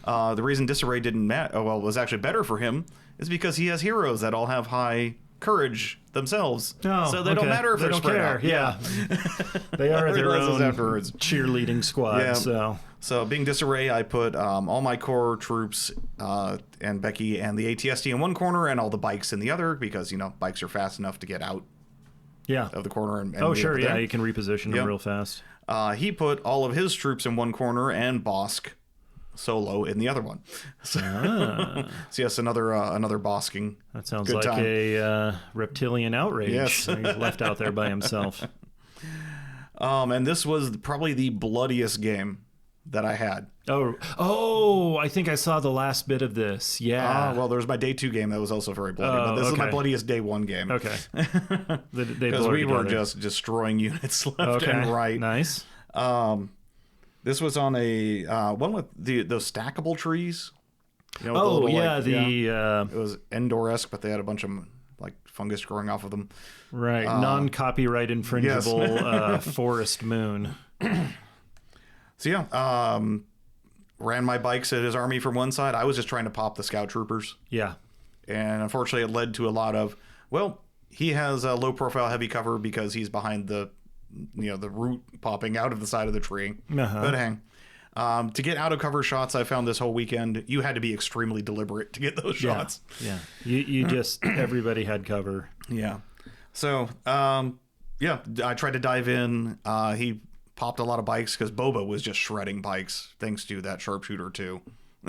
the reason Disarray was actually better for him is because he has heroes that all have high courage themselves, so they don't matter if they're spread out. Yeah, they are their own cheerleading squad. So being Disarray, I put all my core troops and Becky and the ATSD in one corner and all the bikes in the other, because bikes are fast enough to get out of the corner and sure, you can reposition them real fast. He put all of his troops in one corner and Bosk solo in the other one. So yes, another Bosking. That sounds like a reptilian outrage. Yes. He's left out there by himself. And this was probably the bloodiest game that I had. Oh, I think I saw the last bit of this. Yeah. Well, there was my day 2 game that was also very bloody, but this is my bloodiest day 1 game. Okay. Because we were just destroying units left and right. Nice. This was on a one with those stackable trees. It was Endor-esque, but they had a bunch of like fungus growing off of them. Right, non-copyright infringible forest moon. So yeah, ran my bikes at his army from one side. I was just trying to pop the scout troopers. Yeah, and unfortunately, it led to a lot of he has a low-profile heavy cover because he's behind the root popping out of the side of the tree. But hang. To get out of cover shots, I found this whole weekend, you had to be extremely deliberate to get those shots. Yeah. You just, everybody had cover. Yeah. So, I tried to dive in. He popped a lot of bikes because Boba was just shredding bikes, thanks to that sharpshooter too.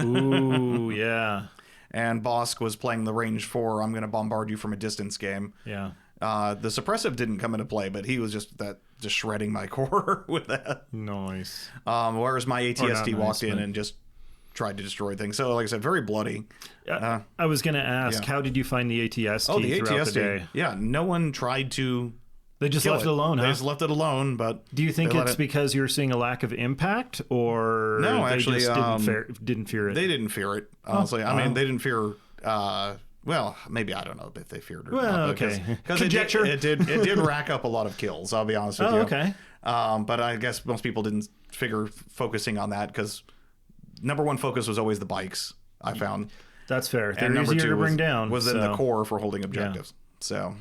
Ooh, yeah. And Bosk was playing the range 4, I'm going to bombard you from a distance game. Yeah. The suppressive didn't come into play, but he was just shredding my core with that. Nice. Whereas my ATSD walked in and just tried to destroy things. So, like I said, very bloody. I was going to ask, how did you find the ATSD throughout the day? Yeah, no one tried to. They just left it alone, huh? They just left it alone, but do you think it's because you're seeing a lack of impact, or no? Actually, they just didn't fear it. They didn't fear it. Honestly, I mean, they didn't fear. Well, maybe I don't know if they feared it or not. Okay. Because it did rack up a lot of kills. I'll be honest with you. Okay. But I guess most people didn't figure focusing on that because number 1 focus was always the bikes. I found. That's fair. They're And number easier 2 to bring down. was in the core for holding objectives. So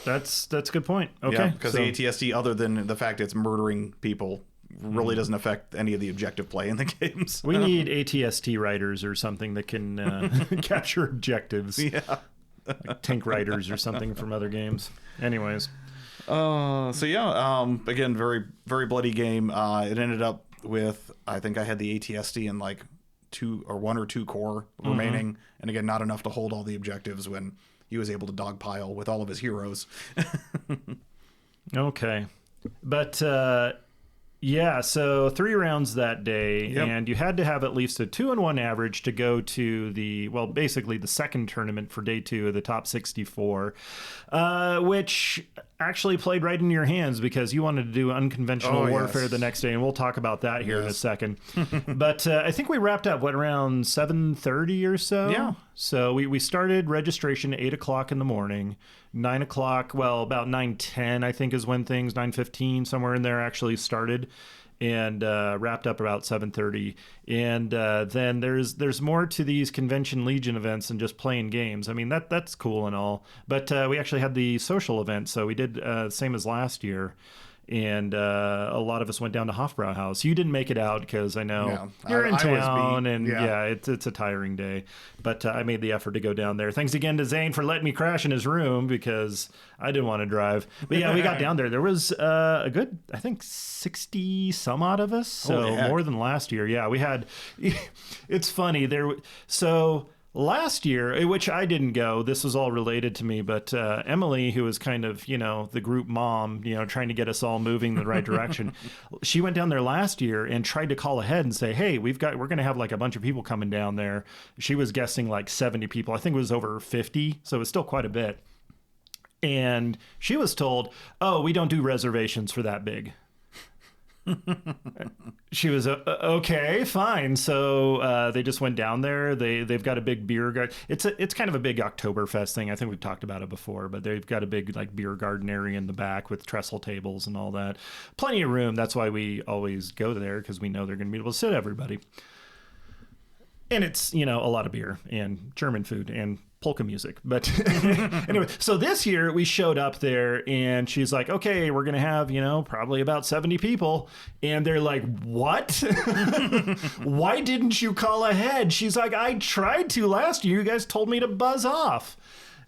that's a good point. Okay. Because the ATST, other than the fact it's murdering people, really doesn't affect any of the objective play in the games. We need ATST riders or something that can capture objectives. Yeah. Like tank riders or something from other games. Anyways. Again, very, very bloody game. It ended up with, I think I had the ATST in like 1 or 2 core remaining. And again, not enough to hold all the objectives when he was able to dogpile with all of his heroes. Okay. But, so 3 rounds that day, and you had to have at least a 2-1 average to go to basically the second tournament for day 2 of the top 64, which actually played right in your hands because you wanted to do unconventional warfare the next day, and we'll talk about that here in a second. But I think we wrapped up, around 7:30 or so? Yeah. So we started registration at 8 o'clock in the morning. 9 o'clock, about 9:10, I think, is when things, 9:15, somewhere in there, actually started, and wrapped up about 7:30. And then there's more to these Convention Legion events than just playing games. I mean, that's cool and all, but we actually had the social event, so we did same as last year. And a lot of us went down to Hofbrauhaus. You didn't make it out because I know you're in town, and it's a tiring day. But I made the effort to go down there. Thanks again to Zane for letting me crash in his room because I didn't want to drive. But yeah, we got down there. There was a good, I think, 60 some odd of us, so more than last year. Yeah, we had. It's funny so. Last year, which I didn't go, this was all related to me, but Emily, who was kind of, the group mom, trying to get us all moving in the right direction, she went down there last year and tried to call ahead and say, hey, we're going to have like a bunch of people coming down there. She was guessing like 70 people. I think it was over 50, so it was still quite a bit. And she was told, oh, we don't do reservations for that big. She was okay, fine. So they just went down there. They've got a big beer garden. It's kind of a big Oktoberfest thing. I think we've talked about it before, but they've got a big like beer garden area in the back with trestle tables and all that. Plenty of room. That's why we always go there, because we know they're going to be able to sit everybody. And it's, a lot of beer and German food and polka music. But anyway, so this year we showed up there and she's like, okay, we're going to have, probably about 70 people. And they're like, what? Why didn't you call ahead? She's like, I tried to last year. You guys told me to buzz off.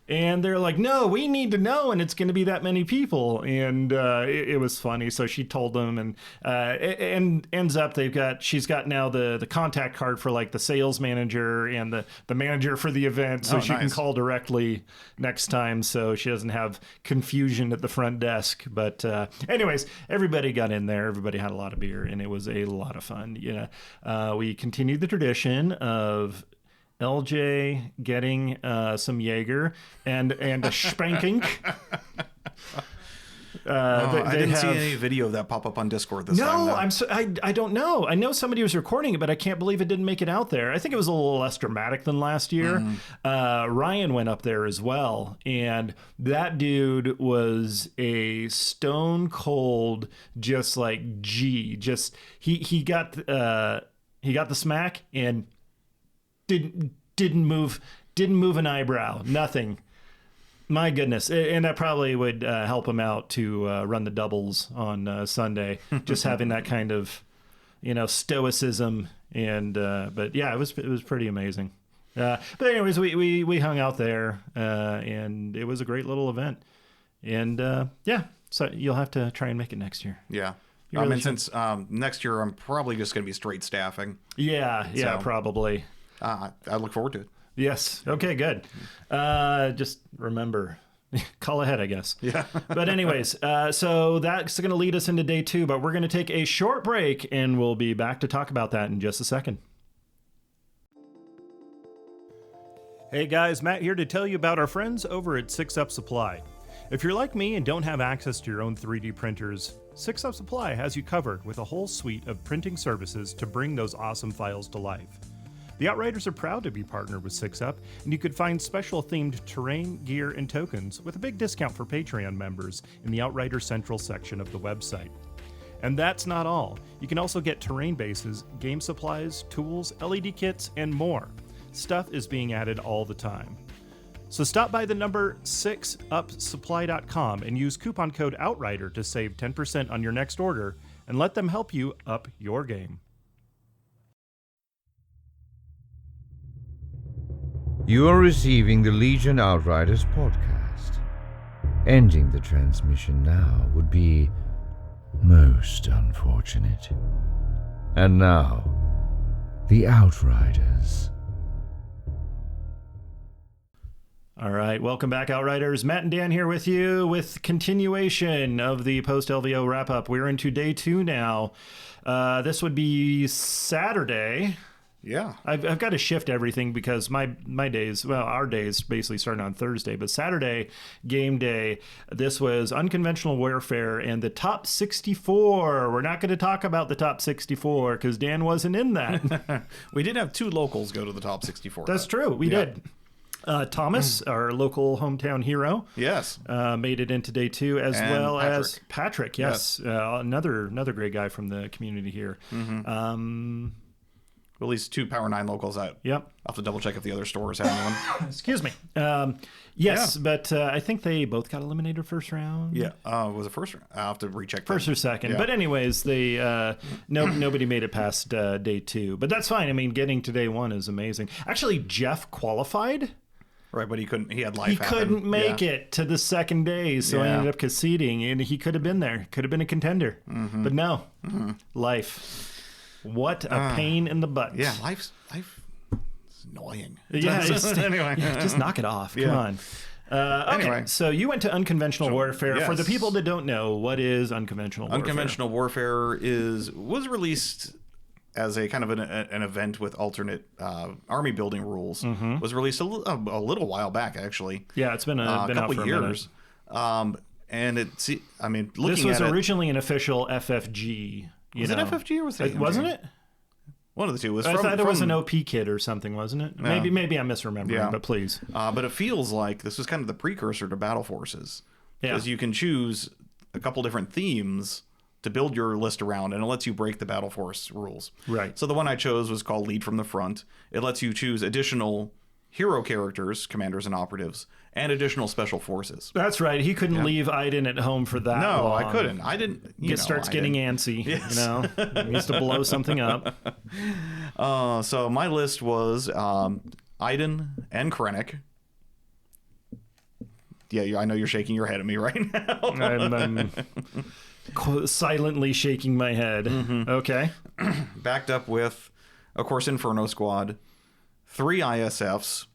And they're like, no, we need to know, and it's going to be that many people. And it was funny. So she told them, and ends up she's got now the contact card for like the sales manager and the manager for the event, so she can call directly next time, so she doesn't have confusion at the front desk. But anyways, everybody got in there. Everybody had a lot of beer, and it was a lot of fun. We continued the tradition of LJ getting some Jaeger and a spanking. I didn't see any video of that pop up on Discord this time. No, I don't know. I know somebody was recording it, but I can't believe it didn't make it out there. I think it was a little less dramatic than last year. Ryan went up there as well, and that dude was a stone cold, just like he got the smack and didn't move an eyebrow, nothing. My goodness. And that probably would help him out to run the doubles on Sunday, just having that kind of stoicism. And but yeah, it was pretty amazing. But anyways, we hung out there, and it was a great little event. And so you'll have to try and make it next year. Yeah. Really since next year I'm probably just going to be straight staffing. Yeah, probably. I look forward to it. Yes. Okay, good. Just remember, call ahead, I guess. Yeah. But anyways, so that's going to lead us into day 2, but we're going to take a short break, and we'll be back to talk about that in just a second. Hey guys, Matt here to tell you about our friends over at 6UP Supply. If you're like me and don't have access to your own 3D printers, 6UP Supply has you covered with a whole suite of printing services to bring those awesome files to life. The Outriders are proud to be partnered with 6UP, and you could find special themed terrain, gear, and tokens with a big discount for Patreon members in the Outrider Central section of the website. And that's not all. You can also get terrain bases, game supplies, tools, LED kits, and more. stuff is being added all the time. So stop by the number 6upsupply.com and use coupon code OUTRIDER to save 10% on your next order and let them help you up your game. You are receiving the Legion Outriders podcast. Ending the transmission now would be most unfortunate. And now, the Outriders. All right, welcome back, Outriders. Matt and Dan here with you with continuation of the post-LVO wrap-up. We're into day 2 now. This would be Saturday. Yeah. I've got to shift everything because my days, well, our days basically started on Thursday, but Saturday, game day, this was Unconventional Warfare and the top 64. We're not going to talk about the top 64 because Dan wasn't in that. We did have 2 locals go to the top 64. That's true. We did. Thomas, our local hometown hero, Yes. made it into day 2, as And well Patrick. as Patrick. Yes, another great guy from the community here. At least 2 Power 9 locals out. Yep. I'll have to double check if the other stores have anyone. Excuse me. Yes, but I think they both got eliminated first round. Yeah. Was it first round? I'll have to recheck. First that. or second. Yeah. But anyways, they nobody made it past day 2. But that's fine. I mean, getting to day 1 is amazing. Actually, Jeff qualified. Right, but he couldn't. He had life. He happen. couldn't make it to the second day, so I Yeah. ended up conceding, and he could have been there. Could have been a contender. But no. Life. What a pain in the butt. Yeah, life is annoying. Yeah, Anyway. just knock it off. Come Yeah. on. Okay, Anyway. so you went to Unconventional Warfare. yes. For the people that don't know, what is Unconventional Warfare? Unconventional Warfare was released as a kind of an event with alternate army building rules. Was released a little while back, actually. Yeah, it's been a out couple for a years. And looking This was at it, originally an official FFG. was it FFG or was it AMG? Wasn't it? One of the two. I thought it was an OP kit or something, wasn't it? Yeah. Maybe I'm misremembering, Yeah. but please. But it feels like this was kind of the precursor to Battle Forces. Yeah. Because you can choose a couple different themes to build your list around, and it lets you break the Battle Force rules. Right. So the one I chose was called Lead from the Front. It lets you choose additional hero characters, commanders and operatives, and additional special forces. That's right. He couldn't leave Iden at home for that No, long. I couldn't. I didn't. Starts getting antsy. Yes. You know, he needs to blow something up. So my list was Iden and Krennic. Yeah, I know you're shaking your head at me right now. I'm silently shaking my head. Okay. Backed up with, of course, Inferno Squad, 3 ISFs,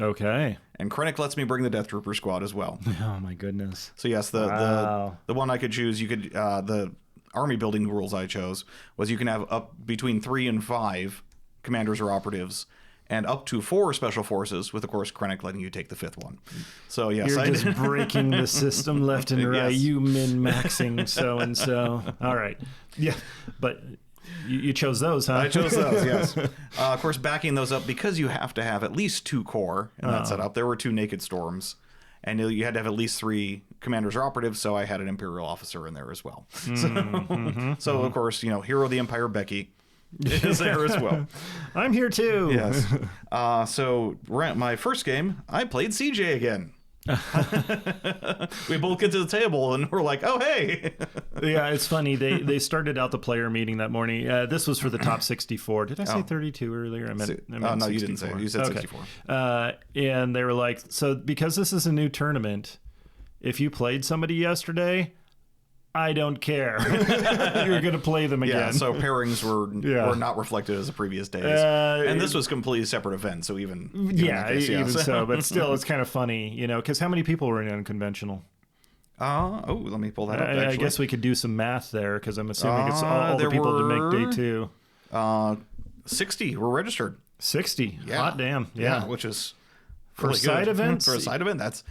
Okay. and Krennic lets me bring the Death Trooper Squad as well. Oh my goodness. So yes, Wow. the one I could choose, you could the army building rules I chose was you can have up between 3 and 5 commanders or operatives, and up to 4 special forces, with of course Krennic letting you take the 5th one. So yes, You're I just did. breaking the system left and right. Yes. You min-maxing so and so. All right. Yeah, but you chose those, huh? I chose those, yes. Of course, backing those up, because you have to have at least 2 core in that setup. There were 2 Naked Storms, and you had to have at least 3 commanders or operatives, so I had an Imperial officer in there as well. So of course, Hero of the Empire Becky is there as well. I'm here too. Yes. So my first game, I played CJ again. We both get to the table and we're like, oh, hey. Yeah, it's funny. They started out the player meeting that morning. This was for the top 64. Did I say 32 earlier? I meant no, you didn't say it. You said 64. And they were like, so because this is a new tournament, if you played somebody yesterday, I don't care. You're going to play them again. Yeah, so pairings were not reflected as the previous days. And this was completely separate event, so even even so. But still, it's kind of funny, because how many people were in Unconventional? Let me pull that up, I actually. guess we could do some math there, because I'm assuming it's all the people to make day 2. 60 were registered. 60. Yeah. Hot damn. Yeah. Which is For really side good. events? For a side event, that's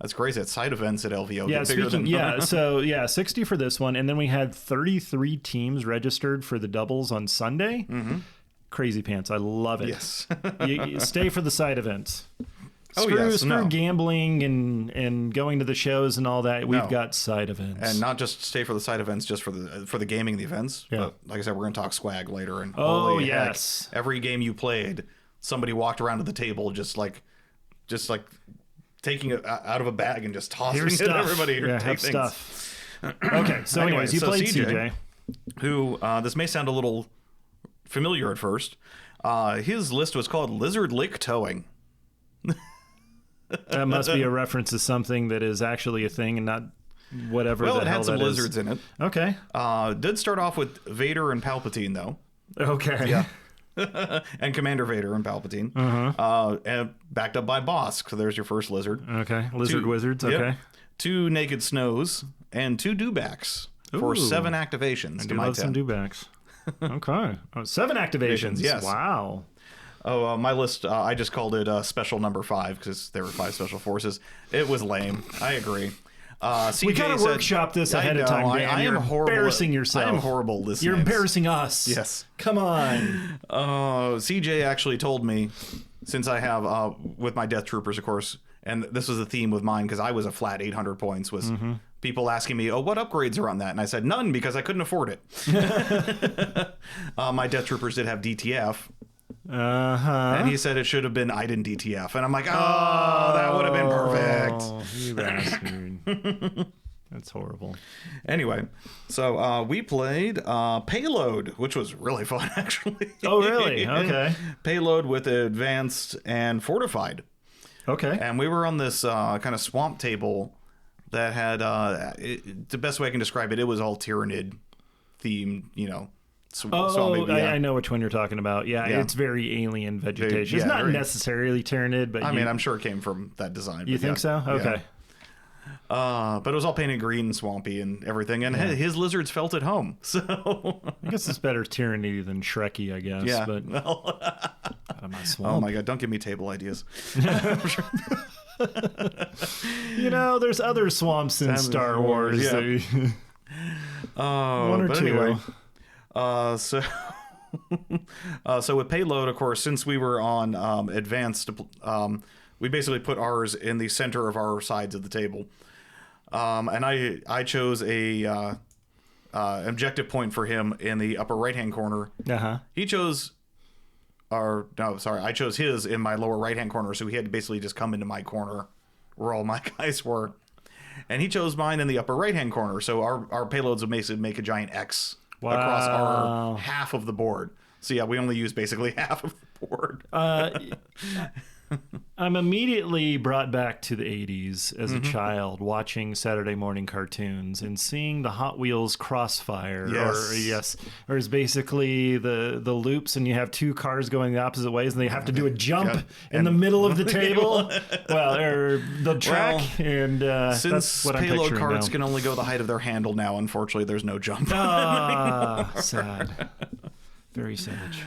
That's crazy. It's side events at LVO. Yeah, get bigger than... so 60 for this one, and then we had 33 teams registered for the doubles on Sunday. Mm-hmm. Crazy pants. I love it. Yes. you stay for the side events. Oh, Screw yes, no. gambling and going to the shows and all that. We've got side events. And not just stay for the side events, just for the gaming, the events. Yeah. But like I said, we're going to talk swag later. And Oh, holy heck, yes. every game you played somebody walked around to the table just like taking it out of a bag and just tossing it at everybody. Have stuff. Okay, so anyways, you played CJ. Who, this may sound a little familiar at first. His list was called Lizard Lick Towing. That must be a reference to something that is actually a thing and not whatever Well, the it hell had some that lizards is. in it. Okay. Did start off with Vader and Palpatine, though. Okay. Yeah. And Commander Vader and Palpatine. And backed up by Bosk. So there's your first lizard. Okay. Lizard wizards. Okay. Yep. 2 Naked Snows and 2 Dewbacks for 7 activations. I do love some Dewbacks. Okay. 7 activations. Yes. Wow. Oh, my list, I just called it special number 5 because there were 5 special forces. It was lame. I agree. CJ we gotta workshop this ahead of time, Dan. I am horrible. Embarrassing yourself. I am horrible at listening. You're embarrassing us. Yes. Come on. CJ actually told me, since I have, with my Death Troopers, of course, and this was a theme with mine because I was a flat 800 points, was people asking me, what upgrades are on that? And I said, none, because I couldn't afford it. My Death Troopers did have DTF. And he said it should have been I didn't DTF. And I'm like, that would have been perfect. Oh, you bastard. That's horrible. Anyway, so we played Payload, which was really fun, actually. Oh, really? Okay. Payload with Advanced and Fortified. Okay. And we were on this kind of swamp table that had, the best way I can describe it, it was all Tyranid themed, I know which one you're talking about. Yeah, it's very alien vegetation. It's not necessarily Tyranid, but I mean, I'm sure it came from that design. You think so? Okay. But it was all painted green and swampy and everything, and his lizards felt at home. So I guess it's better Tyranny than Shrekky, I guess. Yeah. But out of my swamp. Oh my god! Don't give me table ideas. There's other swamps in Star Wars. Yeah. One or two. Anyway. So with Payload, of course, since we were on advanced, we basically put ours in the center of our sides of the table. And I chose a objective point for him in the upper right-hand corner. He chose, I chose his in my lower right-hand corner, so he had to basically just come into my corner where all my guys were. And he chose mine in the upper right-hand corner, so our payloads would basically make a giant X. Wow. Across our half of the board. So yeah, we only use basically half of the board. I'm immediately brought back to the 80s as a child watching Saturday morning cartoons and seeing the Hot Wheels Crossfire. Or is basically the loops, and you have 2 cars going the opposite ways and they have to do a jump in the middle of the table. Or the track. And since that's what payload I'm carts now. can only go the height of their handle now, unfortunately there's no jump. Sad. Very savage.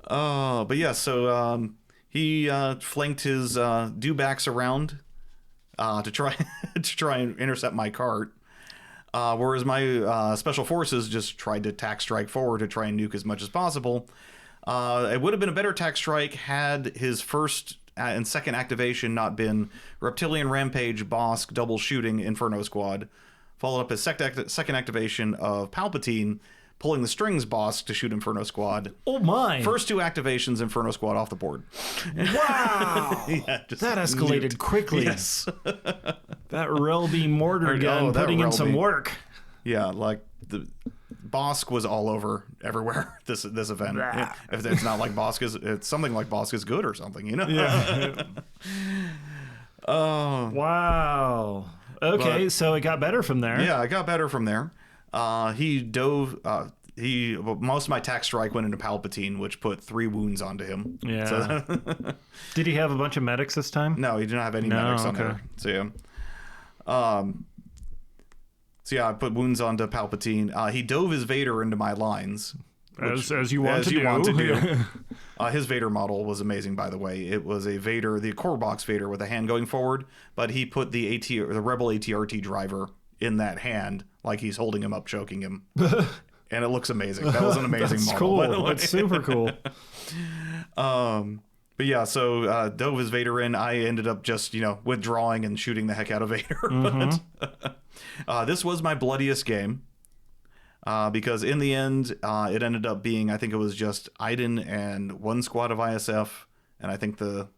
But yeah, so he flanked his dewbacks around to try and intercept my cart, whereas my special forces just tried to tack strike forward to try and nuke as much as possible. It would have been a better tack strike had his first and second activation not been Reptilian Rampage, Bosk, double shooting Inferno Squad, followed up his second activation of Palpatine, pulling the strings Bosk to shoot Inferno Squad. Oh my! First 2 activations, Inferno Squad off the board. Wow! That escalated quickly. Yes. That Relby mortar gun putting in some work. Yeah, like the Bosk was all over everywhere this event. If it's not like Bosk is, it's something like Bosk is good or something, Yeah. Wow. Okay, so it got better from there. Yeah, it got better from there. He dove. Most of my tack strike went into Palpatine, which put 3 wounds onto him. Yeah. So, did he have a bunch of medics this time? No, he didn't have any medics on there. So yeah, I put wounds onto Palpatine. He dove his Vader into my lines. As you want to do. His Vader model was amazing, by the way. It was a Vader, the core box Vader with a hand going forward, but he put the Rebel ATRT driver in that hand, like he's holding him up, choking him. And it looks amazing. That was an amazing model. Cool. By the way. That's super cool. But yeah, so dove his Vader in. I ended up just, withdrawing and shooting the heck out of Vader. But this was my bloodiest game. Because in the end, it ended up being, I think it was just Iden and 1 squad of ISF and I think the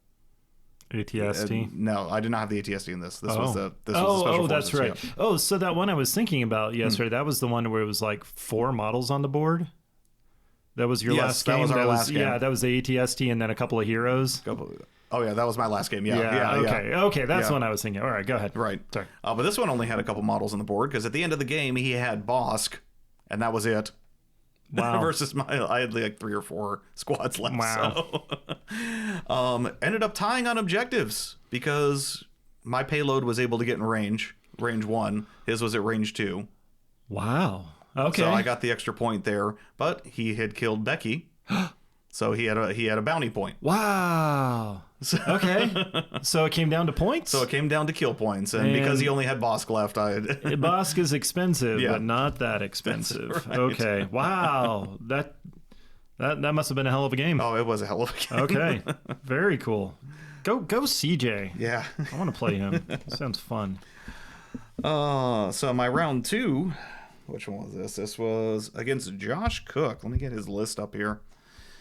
ATST. no, I did not have the ATST in this. This was the special forces. That's right. Yeah. Oh, so that one I was thinking about yesterday, that was the one where it was like 4 models on the board. That was your last game. That was our last game. Yeah, that was the ATST and then a couple of heroes. Oh yeah, that was my last game. Yeah. Okay, that's the one I was thinking. All right, go ahead. Right. Sorry. But this one only had a couple models on the board because at the end of the game he had Bosk, and that was it. Wow. Versus I had like 3 or 4 squads left. Wow. So, ended up tying on objectives because my payload was able to get in range 1. His was at range 2. Wow. Okay. So I got the extra point there, but he had killed Becky. So he had a bounty point. Wow. Okay. So it came down to points? So it came down to kill points, and because he only had Bosk left, Bosk is expensive, Yeah. but not that expensive. Right. Okay. Wow. That must have been a hell of a game. Oh, it was a hell of a game. Okay. Very cool. Go CJ. Yeah. I want to play him. Sounds fun. So my round 2, which one was this? This was against Josh Cook. Let me get his list up here.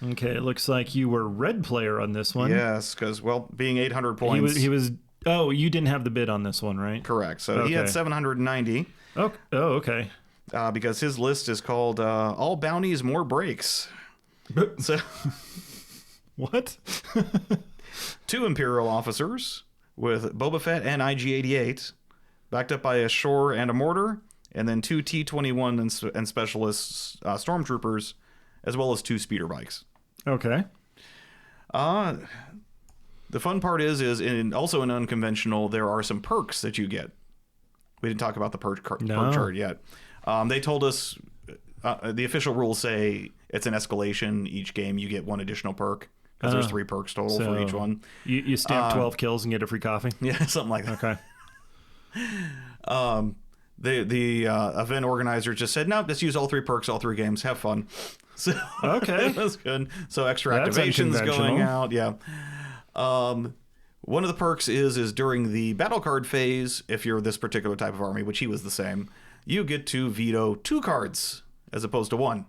Okay, it looks like you were red player on this one. Yes, because, well, being 800 points. He was. Oh, you didn't have the bid on this one, right? Correct. So he had 790. Oh, okay. Because his list is called All Bounties, More Breaks. So What? 2 Imperial officers with Boba Fett and IG-88, backed up by a Shore and a Mortar, and then 2 T-21 and Specialists Stormtroopers, as well as 2 speeder bikes. Okay. The fun part is also in unconventional, there are some perks that you get. We didn't talk about the perk chart yet. They told us the official rules say it's an escalation. Each game you get 1 additional perk because there's 3 perks total for each one. You stamp 12 kills and get a free coffee? Yeah, something like that. Okay. The event organizer just said, nope, just use all 3 perks, all 3 games. Have fun. So Okay. that's good. So extra That's activations unconventional. going out. Yeah. One of the perks is during the battle card phase, if you're this particular type of army, which he was the same, you get to veto 2 cards as opposed to 1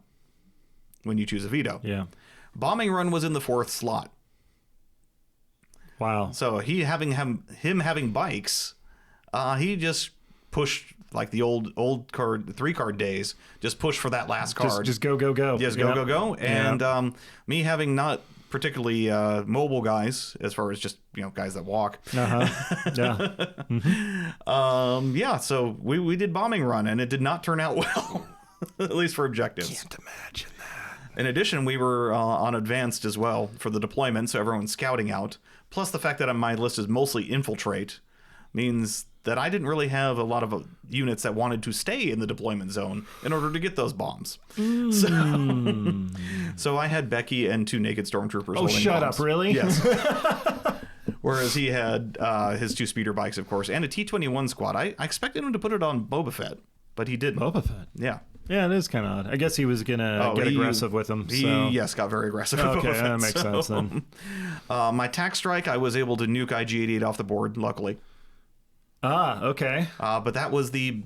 when you choose a veto. Yeah. Bombing run was in the 4th slot. Wow. So him having bikes, he just pushed like the old card 3 card days. Just push for that last card. Just go. Yes, go. And me having not particularly mobile guys, as far as just guys that walk. Yeah. Mm-hmm. So we did bombing run, and it did not turn out well, at least for objectives. Can't imagine that. In addition, we were on advanced as well for the deployment, so everyone's scouting out. Plus the fact that my list is mostly infiltrate means that I didn't really have a lot of units that wanted to stay in the deployment zone in order to get those bombs. So I had Becky and 2 naked stormtroopers. Oh, shut bombs. up! Really? Yes. Whereas he had his 2 speeder bikes, of course, and a T-21 squad. I expected him to put it on Boba Fett, but he didn't. Boba Fett. Yeah. Yeah, it is kind of odd. I guess he was gonna get aggressive with him. So. He got very aggressive. With Okay, Boba Fett, that makes sense then. My tack strike, I was able to nuke IG-88 off the board, luckily. Okay. But that was the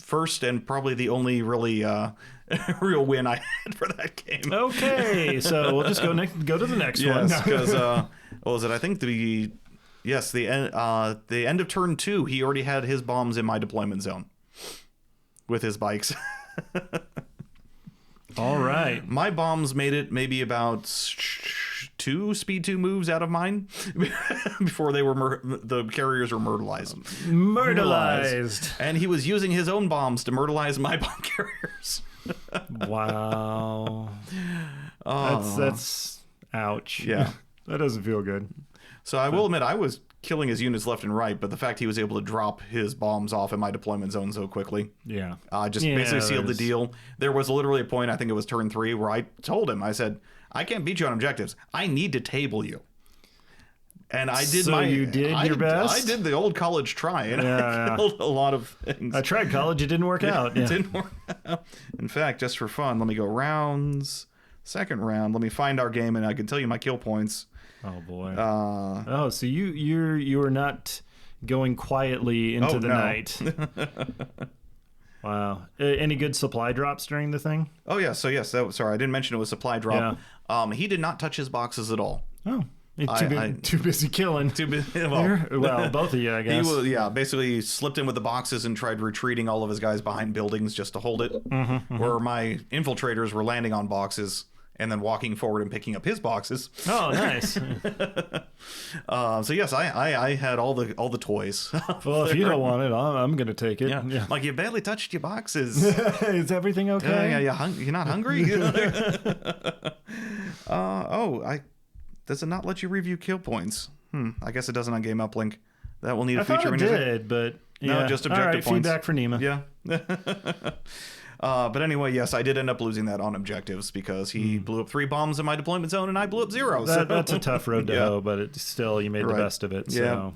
first and probably the only really real win I had for that game. Okay, so we'll just go to the next one. Yes, because what was it? I think the end of turn 2, he already had his bombs in my deployment zone with his bikes. All right. My bombs made it maybe about 2 speed 2 moves out of mine before the carriers were murderized. Murderized. And he was using his own bombs to murderalize my bomb carriers. Wow. That's ouch. Yeah. That doesn't feel good. So I will admit I was killing his units left and right, but the fact he was able to drop his bombs off in my deployment zone so quickly Yeah. basically sealed the deal. There was literally a point, I think it was turn 3, where I told him, I said, I can't beat you on objectives. I need to table you. And I did you did your best? I did the old college try, and I killed a lot of things. I tried college. It didn't work out. It didn't work out. In fact, just for fun, let me go rounds. Second round, let me find our game, and I can tell you my kill points. Oh boy. So you were not going quietly into the night. Wow. Any good supply drops during the thing? Oh yeah. So yes. Sorry, I didn't mention it was supply drop. Yeah. He did not touch his boxes at all. Oh. Too busy killing. Well, both of you, I guess. He was, basically slipped in with the boxes and tried retreating all of his guys behind buildings just to hold it. Where my infiltrators were landing on boxes and then walking forward and picking up his boxes. Oh, nice. So yes, I had all the toys. Well, if you don't want it, I'm going to take it. Yeah. Like, you barely touched your boxes. Is everything okay? You're not hungry? Does it not let you review kill points? I guess it doesn't on Game Uplink. That will need a feature. I thought it did, but no, just objective points. Feedback for Nima. Yeah. But anyway, yes, I did end up losing that on objectives because he blew up 3 bombs in my deployment zone and I blew up 0. That's a tough road to hoe, but you made the best of it. So.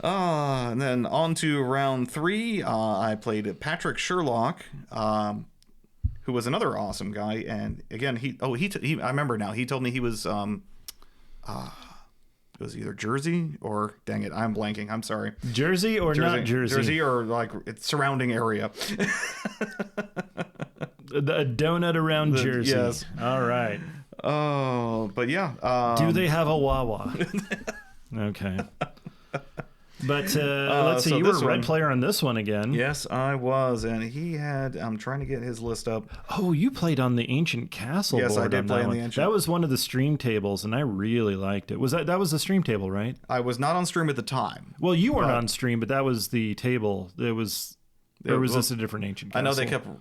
Yeah. And then on to round 3, I played Patrick Sherlock, who was another awesome guy. And again, I remember now. He told me he was it was either Jersey or, dang it, I'm blanking. I'm sorry. Jersey or not Jersey? Jersey or like its surrounding area. A donut around Jersey. Yes. All right. Oh, but yeah. Do they have a Wawa? Okay. But let's see, you were a red player on this one again. Yes, I was, and he had. I'm trying to get his list up. Oh, you played on the Ancient Castle board. Yes, I did play on the Ancient. That was one of the stream tables, and I really liked it. That was the stream table, right? I was not on stream at the time. Well, you weren't on stream, but that was the table. Or was this a different Ancient Castle? I know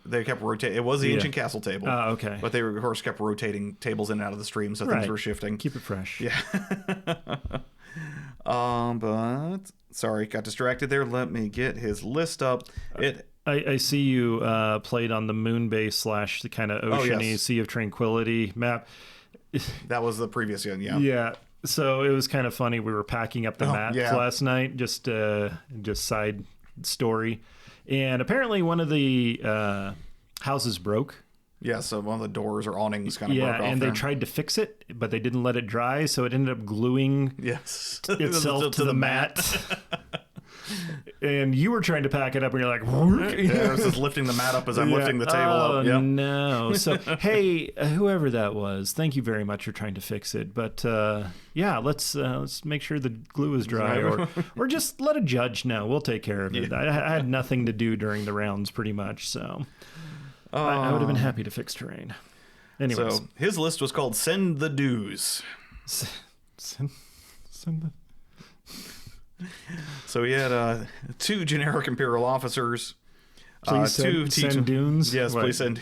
they kept rotating. It was the Ancient Castle table. Oh, okay. But they, of course, kept rotating tables in and out of the stream, so things were shifting. Keep it fresh. Yeah. But sorry, got distracted there. Let me get his list up. I see you played on the moon base / the kind of oceany Sea of Tranquility map. That was the previous one, yeah. Yeah. So it was kind of funny. We were packing up the map last night, just side story. And apparently one of the houses broke. Yeah, so one of the doors or awnings kind of broke off. Yeah, and they tried to fix it, but they didn't let it dry, so it ended up gluing itself to the mat. And you were trying to pack it up, and you're like, I was just lifting the mat up as I'm lifting the table up. Oh, no. So, hey, whoever that was, thank you very much for trying to fix it. But, let's make sure the glue is dry, or just let a judge know. We'll take care of it. I had nothing to do during the rounds, pretty much, so... I would have been happy to fix terrain. Anyways. So his list was called Send the Dues. Send the... So he had 2 generic Imperial officers. Please send dunes? Yes, please send.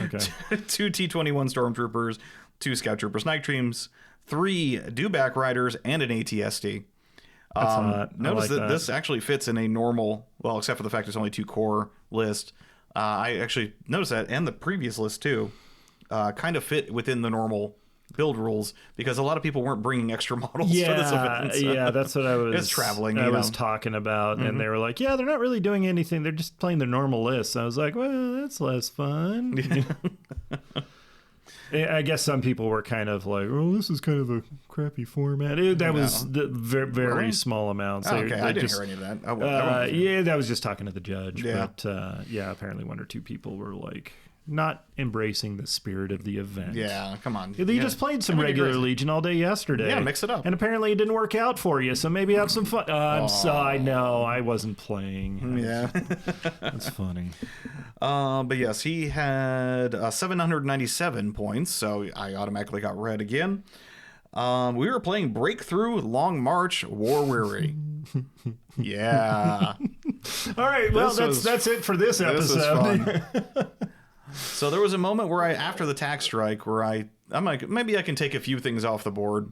Okay. 2 T-21 stormtroopers, 2 scout trooper snipe teams, 3 dewback riders, and an ATST. That's hot. Notice that this actually fits in a normal, well, except for the fact it's only 2 core list. I actually noticed that, and the previous list too, kind of fit within the normal build rules because a lot of people weren't bringing extra models for this event. So. Yeah, that's what I was. It's traveling. I was talking about, and they were like, "Yeah, they're not really doing anything. They're just playing their normal list." I was like, "Well, that's less fun." I guess some people were kind of like, "Oh, this is kind of a crappy format." That was the very small amounts. Okay, I didn't hear any of that. That was just talking to the judge. Yeah. But apparently 1 or 2 people were like not embracing the spirit of the event. Yeah, come on. You just played some regular Legion all day yesterday. Yeah, mix it up. And apparently it didn't work out for you, so maybe have some fun. I'm sorry, no, I wasn't playing. Yeah. That's funny. But yes, he had 797 points, so I automatically got red again. We were playing Breakthrough, Long March, War Weary. Yeah. All right, well, that's it for this episode. This was fun. So there was a moment where after the tax strike, where I'm like, maybe I can take a few things off the board,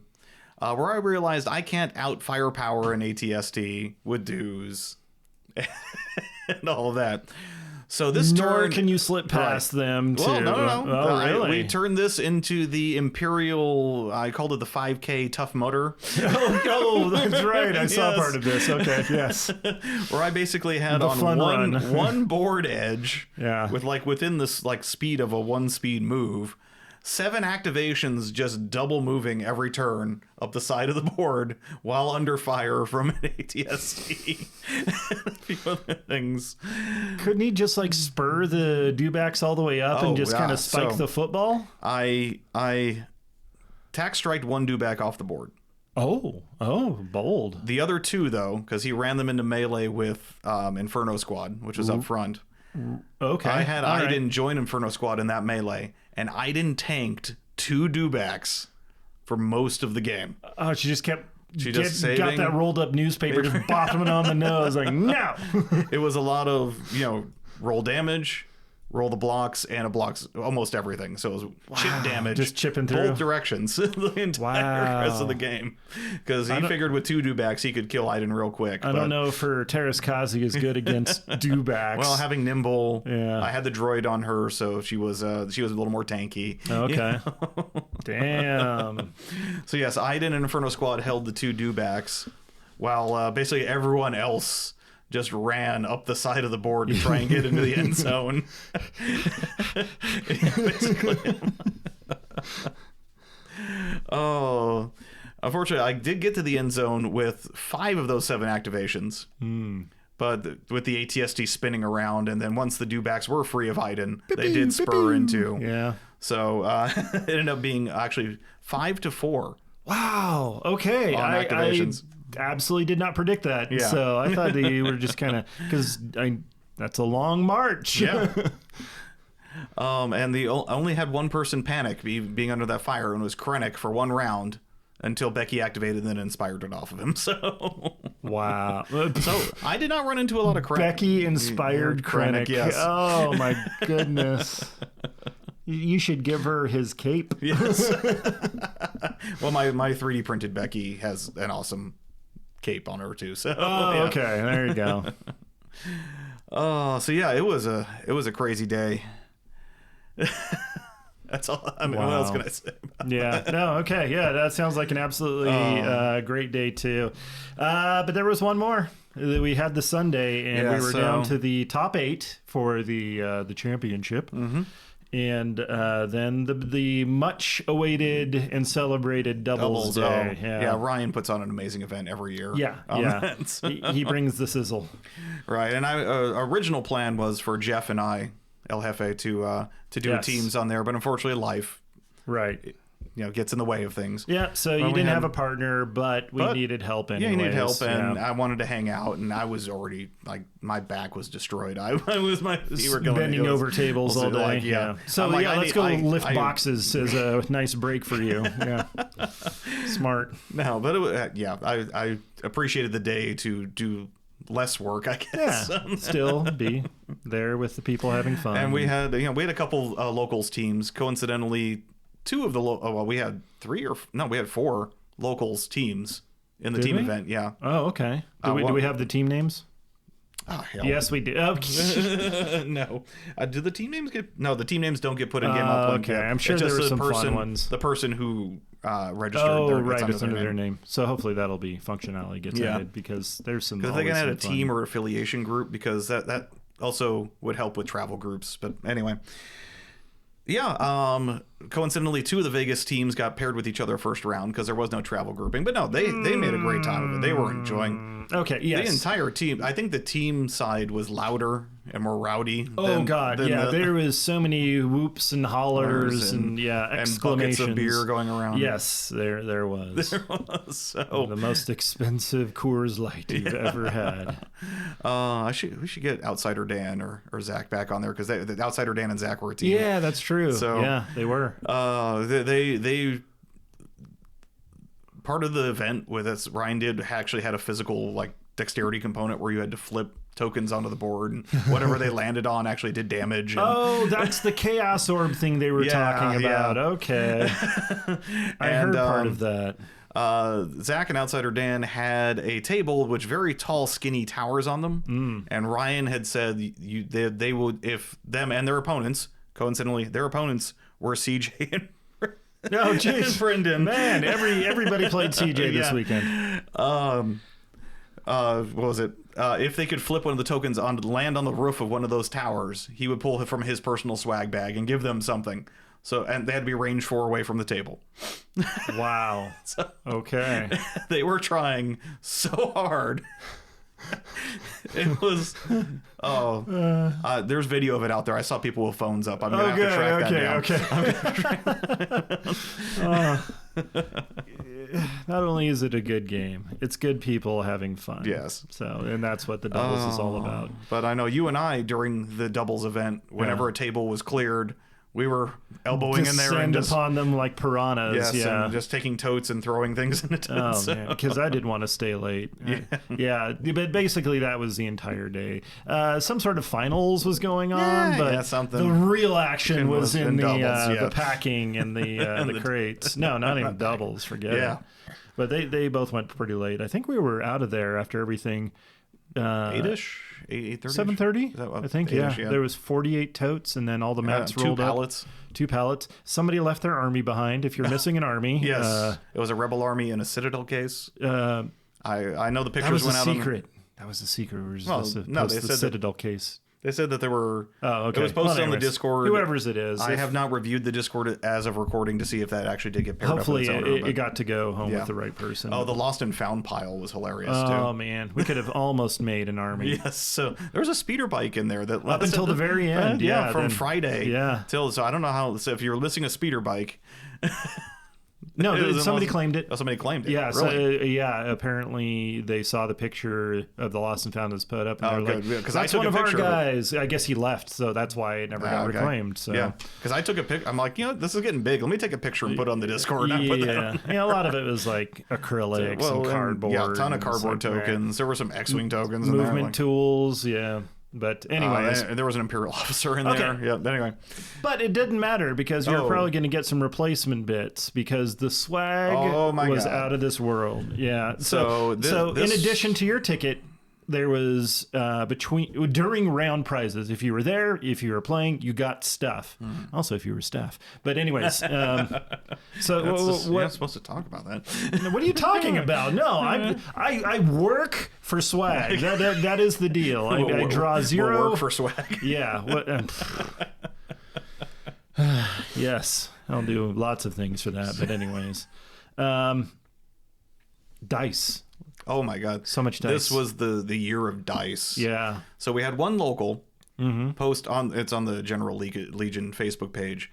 where I realized I can't out firepower an ATST with dues and all of that. So this Nor can you slip past them to... Well, no. Oh, really? We turned this into the Imperial... I called it the 5K Tough Mudder. Oh, that's right. I saw part of this. Okay, yes. Where I basically had one board edge with within this speed of a 1-speed move, 7 activations just double moving every turn up the side of the board while under fire from an ATST. And a few other things. Couldn't he just spur the dewbacks all the way up and just kind of spike the football? tax striked one dewback off the board. Oh, bold. The other two, though, because he ran them into melee with Inferno Squad, which was up front. Okay. I had All Aiden right. join Inferno Squad in that melee, and Aiden tanked 2 dewbacks for most of the game. Oh, she just kept... just got saving- that rolled up newspaper, just bopping it on the nose, like, no! It was a lot of, roll damage, roll the blocks, and a blocks almost everything. So it was chip damage, just chipping through. both directions the entire rest of the game. Because he figured with 2 dewbacks he could kill Aiden real quick. I don't know if her Terraskazi is good against dewbacks. Well, having nimble, Yeah. I had the droid on her, so she was a little more tanky. Okay. Damn. So yes, Aiden and Inferno Squad held the 2 dewbacks, while basically everyone else just ran up the side of the board to try and get into the end zone. Basically. Oh, unfortunately, I did get to the end zone with 5 of those 7 activations. But with the ATST spinning around, and then once the dewbacks were free of Aiden, they did spur into. Yeah. So it ended up being actually 5-4. Wow. Okay. On activations. I absolutely did not predict that. Yeah. So I thought they were just kind of, because that's a long march. Yeah. And they only had one person panic being under that fire, and it was Krennic for 1 round until Becky activated and then inspired it off of him. So Wow. so I did not run into a lot of Krennic. Becky inspired Krennic. Yes. Oh my goodness. You should give her his cape. Yes. Well, my 3D printed Becky has an awesome cape on her too. So Oh, yeah. okay. There you go. Oh, so yeah, it was a crazy day. That's all. I mean, what else can I say? Yeah. No. Okay. Yeah. That sounds like an absolutely great day too. But there was one more. We had the Sunday, and Yeah, we were so- down to the top 8 for the championship. Mm-hmm. And then the much awaited and celebrated doubles day. Yeah, Ryan puts on an amazing event every year. Yeah. Yeah. He brings the sizzle. Right, and original plan was for Jeff and I, El Jefe, to do Yes. teams on there, but unfortunately life, Right. gets in the way of things. Yeah. So you we didn't had- have a partner, but we needed help anyways. Yeah, you needed help, and yeah. I wanted to hang out, and I was already my back was destroyed. I was you were going bending over tables all day. yeah. So I'm like, let's go lift I- boxes as a nice break for you. Yeah. Smart. No, but I appreciated the day to do less work, I guess. Yeah. Still be there with the people having fun. And we had a couple locals teams. Coincidentally, 2 of the we had 4 locals teams in the Did team we? event. Yeah. Oh, okay. Do we have the team names? Oh, hell. Yes, we do. Oh, No. Do the team names get? No, the team names don't get put in game up. okay. I'm sure It's there just were the some fun person, ones. The person who registered. oh, right. It's It's under their name. So hopefully that'll be functionality gets Yeah. added, because there's some. Because they can always add a some fun. team or affiliation group, because that also would help with travel groups. But anyway. Yeah, coincidentally, 2 of the Vegas teams got paired with each other first round because there was no travel grouping. But no, they made a great time of it. They were enjoying Okay, yes. the entire team. I think the team side was louder and more rowdy. Oh God! Yeah, there was so many whoops and hollers and buckets exclamations of beer going around. Yes, there was. There was. So The most expensive Coors Light you've ever had. we should get Outsider Dan or Zach back on there, because the Outsider Dan and Zach were a team. Yeah, that's true. So- yeah, they were. They part of the event with us, Ryan did actually had a physical dexterity component where you had to flip tokens onto the board, and whatever they landed on actually did damage. And, Oh, that's the Chaos Orb thing they were Yeah, talking about. yeah. Okay. I heard part of that. Zach and Outsider Dan had a table with very tall, skinny towers on them, and Ryan had said they would, if them and their opponents, coincidentally, their opponents were CJ and Oh, jeez. Brendan. Man, everybody played CJ this Yeah. weekend. What was it? If they could flip one of the tokens land on the roof of one of those towers, he would pull it from his personal swag bag and give them something. So, and they had to be range 4 away from the table. Wow. Okay. They were trying so hard. It was there's video of it out there. I saw people with phones up. I'm gonna have to track that down. Okay. not only is it a good game, it's good people having fun. Yes. So, and that's what the doubles is all about. But I know you and I, during the doubles event, whenever a table was cleared, we were elbowing in there and descend upon them like piranhas. yes, Yeah. and just taking totes and throwing things into totes. Oh man, because I didn't want to stay late. Yeah, but basically that was the entire day. Some sort of finals was going on, but something. the real action was in the doubles, the packing and the crates. No, not even doubles. Forget it. But they both went pretty late. I think we were out of there after everything. 8-ish? 8:30? 7:30? I think, yeah. There was 48 totes, and then all the mats rolled pallets. up. 2 pallets. Somebody left their army behind. If you're missing an army. Yes. It was a Rebel army in a Citadel case. I know the pictures went out. That was a secret. We were Well, supposed no, to they post the said that- Citadel case. They said that there were... Oh, okay. It was posted on the anyways, Discord. Whoever's it is. I have not reviewed the Discord as of recording to see if that actually did get paired Hopefully up with its owner, it got to go home Yeah. with the right person. Oh, the lost and found pile was hilarious, Oh, too. man. We could have almost made an army. Yes, so there was a speeder bike in there that Up until the very end. yeah, from then- Friday. Yeah. So I don't know how. So if you're listing a speeder bike, No, it was somebody almost- claimed it. Oh, somebody claimed it. Yeah, really? so apparently they saw the picture of the lost and found that's put up, and Oh, they're good, like, yeah, 'cause I that's took one a of our picture of it. guys. I guess he left, so that's why it never got Okay. reclaimed. So Yeah, because I took a pic. I'm like, this is getting big. Let me take a picture and put it on the Discord. And I put that on. Yeah, a lot of it was like acrylics and cardboard. Yeah, a ton of and cardboard stuff like that. tokens. There were some X-wing tokens in there. Movement Like, tools, yeah. But anyways, and there was an Imperial officer in Okay. there. Yeah, anyway. but it didn't matter because you're Oh. probably going to get some replacement bits because the swag Oh my was God. out of this world. Yeah. So in this- addition to your ticket, there was during round prizes. If you were there, if you were playing, you got stuff. Also, if you were staff. But anyways, so You're not supposed to talk about that. what are you talking about? No, I work for swag. That is the deal. I draw zero. We'll work for swag. Yeah. Yes, I'll do lots of things for that. But anyways, dice. Oh my God. So much dice. This was the year of dice. Yeah. So we had one local post on the General Legion Facebook page.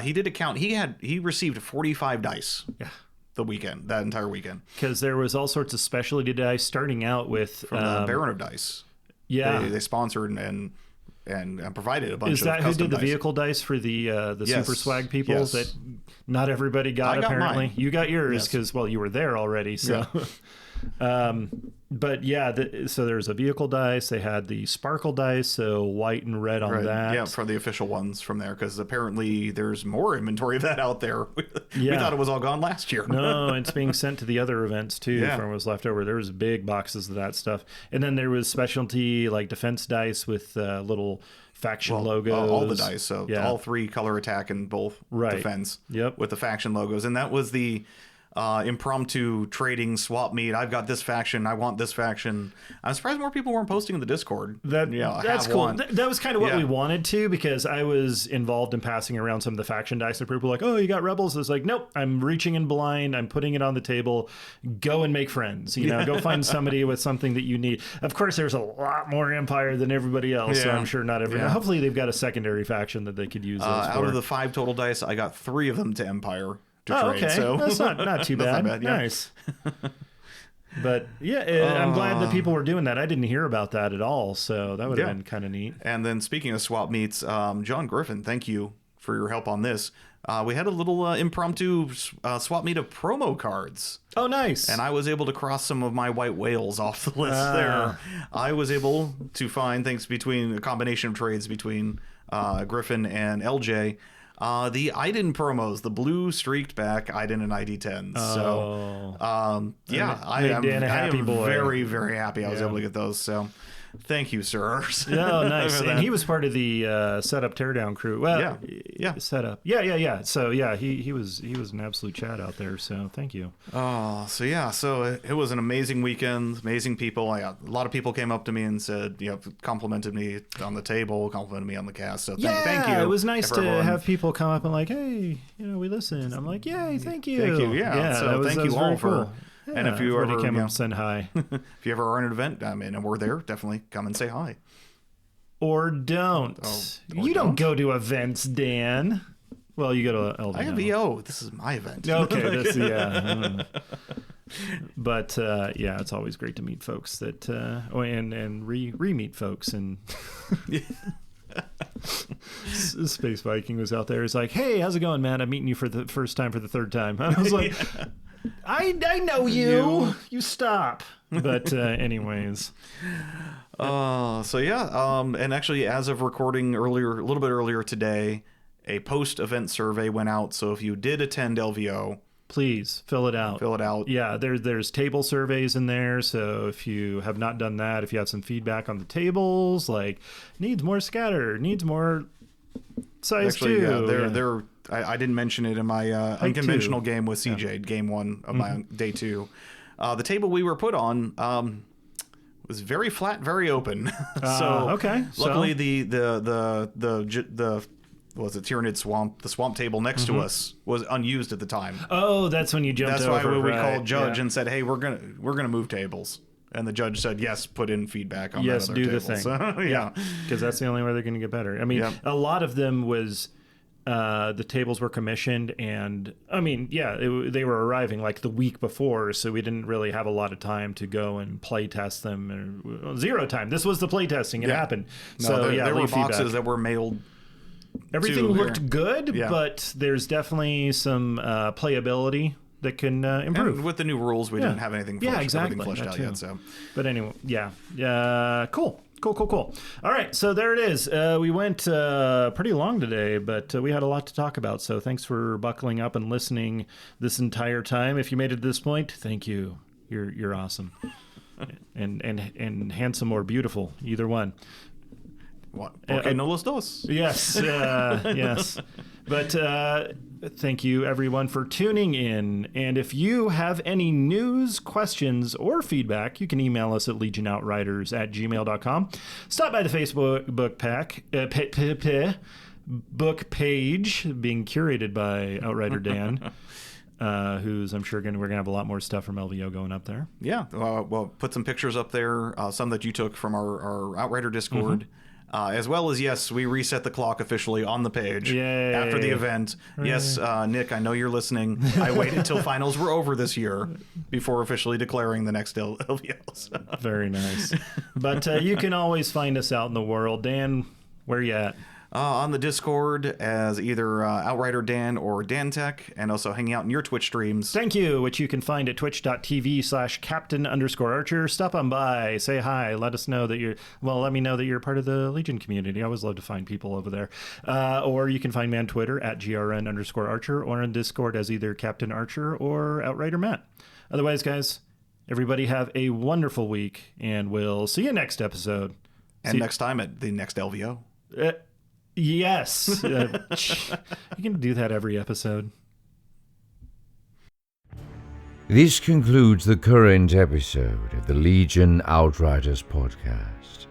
He did a count. He received 45 dice. Yeah. That entire weekend. Because there was all sorts of specialty dice starting out with From the Baron of Dice. Yeah. They sponsored and provided a bunch Is of that who custom did the dice. vehicle dice for the Yes. super swag people Yes. that not everybody got, I got apparently? mine. You got yours Yes. because, well, you were there already. So, but yeah, so there's a vehicle dice. They had the sparkle dice, so white and red on Right. that. Yeah, for the official ones from there, because apparently there's more inventory of that out there. We Yeah. thought it was all gone last year. No, it's being sent to the other events too Yeah. from what was left over. There was big boxes of that stuff. And then there was specialty like defense dice with little faction logos. All the dice, so Yeah. all 3 color attack and both Right. defense. Yep. With the faction logos, and that was the impromptu trading swap meet. I've got this faction. I want this faction. I'm surprised more people weren't posting in the Discord. That's cool. That was kind of what Yeah. we wanted to, because I was involved in passing around some of the faction dice, and people were like, "Oh, you got rebels." It's like, nope. I'm reaching in blind. I'm putting it on the table. Go and make friends. Go find somebody with something that you need. Of course, there's a lot more Empire than everybody else, so Yeah. I'm sure not everyone. Yeah. Hopefully, they've got a secondary faction that they could use. Those out for. of the 5 total dice, I got 3 of them to Empire to Oh, trade. okay. So That's not too That's bad. not bad, yeah. Nice. But yeah, I'm glad that people were doing that. I didn't hear about that at all, so that would have Yeah. been kind of neat. And then speaking of swap meets, John Griffin, thank you for your help on this. We had a little impromptu swap meet of promo cards. Oh, nice. And I was able to cross some of my white whales off the list there. I was able to find things between a combination of trades between Griffin and LJ. The Iden promos, the blue streaked back Iden and ID10s. So, I am boy. very, very happy I was Yeah. able to get those. So, thank you, sir. Oh, nice. For And that. he was part of the setup teardown crew. Well, Yeah. setup. Yeah. So yeah, he was an absolute chat out there. So thank you. Oh, so it was an amazing weekend, amazing people. A lot of people came up to me and said, complimented me on the table, complimented me on the cast. So thank you. It was nice to everyone. have people come up and like, hey, we listen. I'm like, yay, thank you. Thank you. Yeah. So that thank was you all very for. cool. And if you everybody ever came up and said hi, if you ever are in an event, and we're there, definitely come and say hi. or don't. Or You don't don't? go to events, Dan. Well, you go to LVO. I have VO. This is my event. Okay, But yeah, it's always great to meet folks that and re-meet folks. And Space Viking was out there. He's like, "Hey, how's it going, man? I'm meeting you for the first time for the third time." I was like, I know you. You stop. But anyways. So yeah, and actually, as of recording a little bit earlier today, a post-event survey went out. So if you did attend LVO, please fill it out. Yeah, there's table surveys in there. So if you have not done that, if you have some feedback on the tables, like needs more scatter, needs more size actually, two. I didn't mention it in my unconventional game with CJ, game 1 of my day 2. The table we were put on was very flat, very open. Okay. Luckily, the was it Tyrannid Swamp? The swamp table next to us was unused at the time. Oh, that's when you jumped over. That's why we called Judge and said, "Hey, we're gonna move tables." And the judge said, "Yes, put in feedback on that other do table." the thing. So, yeah, because that's the only way they're going to get better. I mean, a lot of them was the tables were commissioned, and I mean, they were arriving like the week before, so we didn't really have a lot of time to go and play test them. Zero time. This was the play testing. It happened. No, so there were feedback. boxes that were mailed. Everything looked good, but there's definitely some playability that can improve. And with the new rules, we didn't have anything fleshed out yet. So, but anyway, cool. All right, so there it is. We went pretty long today, but we had a lot to talk about. So thanks for buckling up and listening this entire time. If you made it to this point, thank you. You're awesome, and handsome or beautiful, either one. What? Porque no los dos. Yes, yes. But thank you, everyone, for tuning in. And if you have any news, questions, or feedback, you can email us at legionoutriders@gmail.com. Stop by the Facebook book page being curated by Outrider Dan. Who's I'm sure we're gonna have a lot more stuff from LVO going up there. Yeah, well, put some pictures up there, some that you took from our Outrider Discord. As well as, yes, we reset the clock officially on the page after the event. Yes, Nick, I know you're listening. I waited till finals were over this year before officially declaring the next LVOs. Very nice. But you can always find us out in the world. Dan, where you at? On the Discord as either Outrider Dan or DanTech, and also hanging out in your Twitch streams. Thank you, which you can find at twitch.tv/captain_archer. Stop on by, say hi, let us know that let me know that you're part of the Legion community. I always love to find people over there. Or you can find me on Twitter at @grn_archer, or on Discord as either Captain Archer or Outrider Matt. Otherwise, guys, everybody have a wonderful week, and we'll see you next episode. And next time at the next LVO. Yes. You can do that every episode. This concludes the current episode of the Legion Outriders podcast.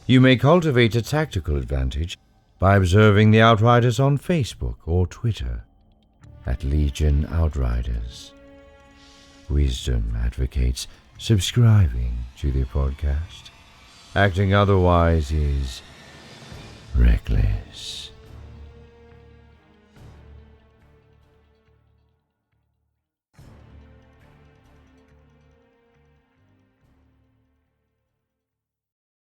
You may cultivate a tactical advantage by observing the Outriders on Facebook or Twitter at Legion Outriders. Wisdom advocates subscribing to the podcast. Acting otherwise is reckless.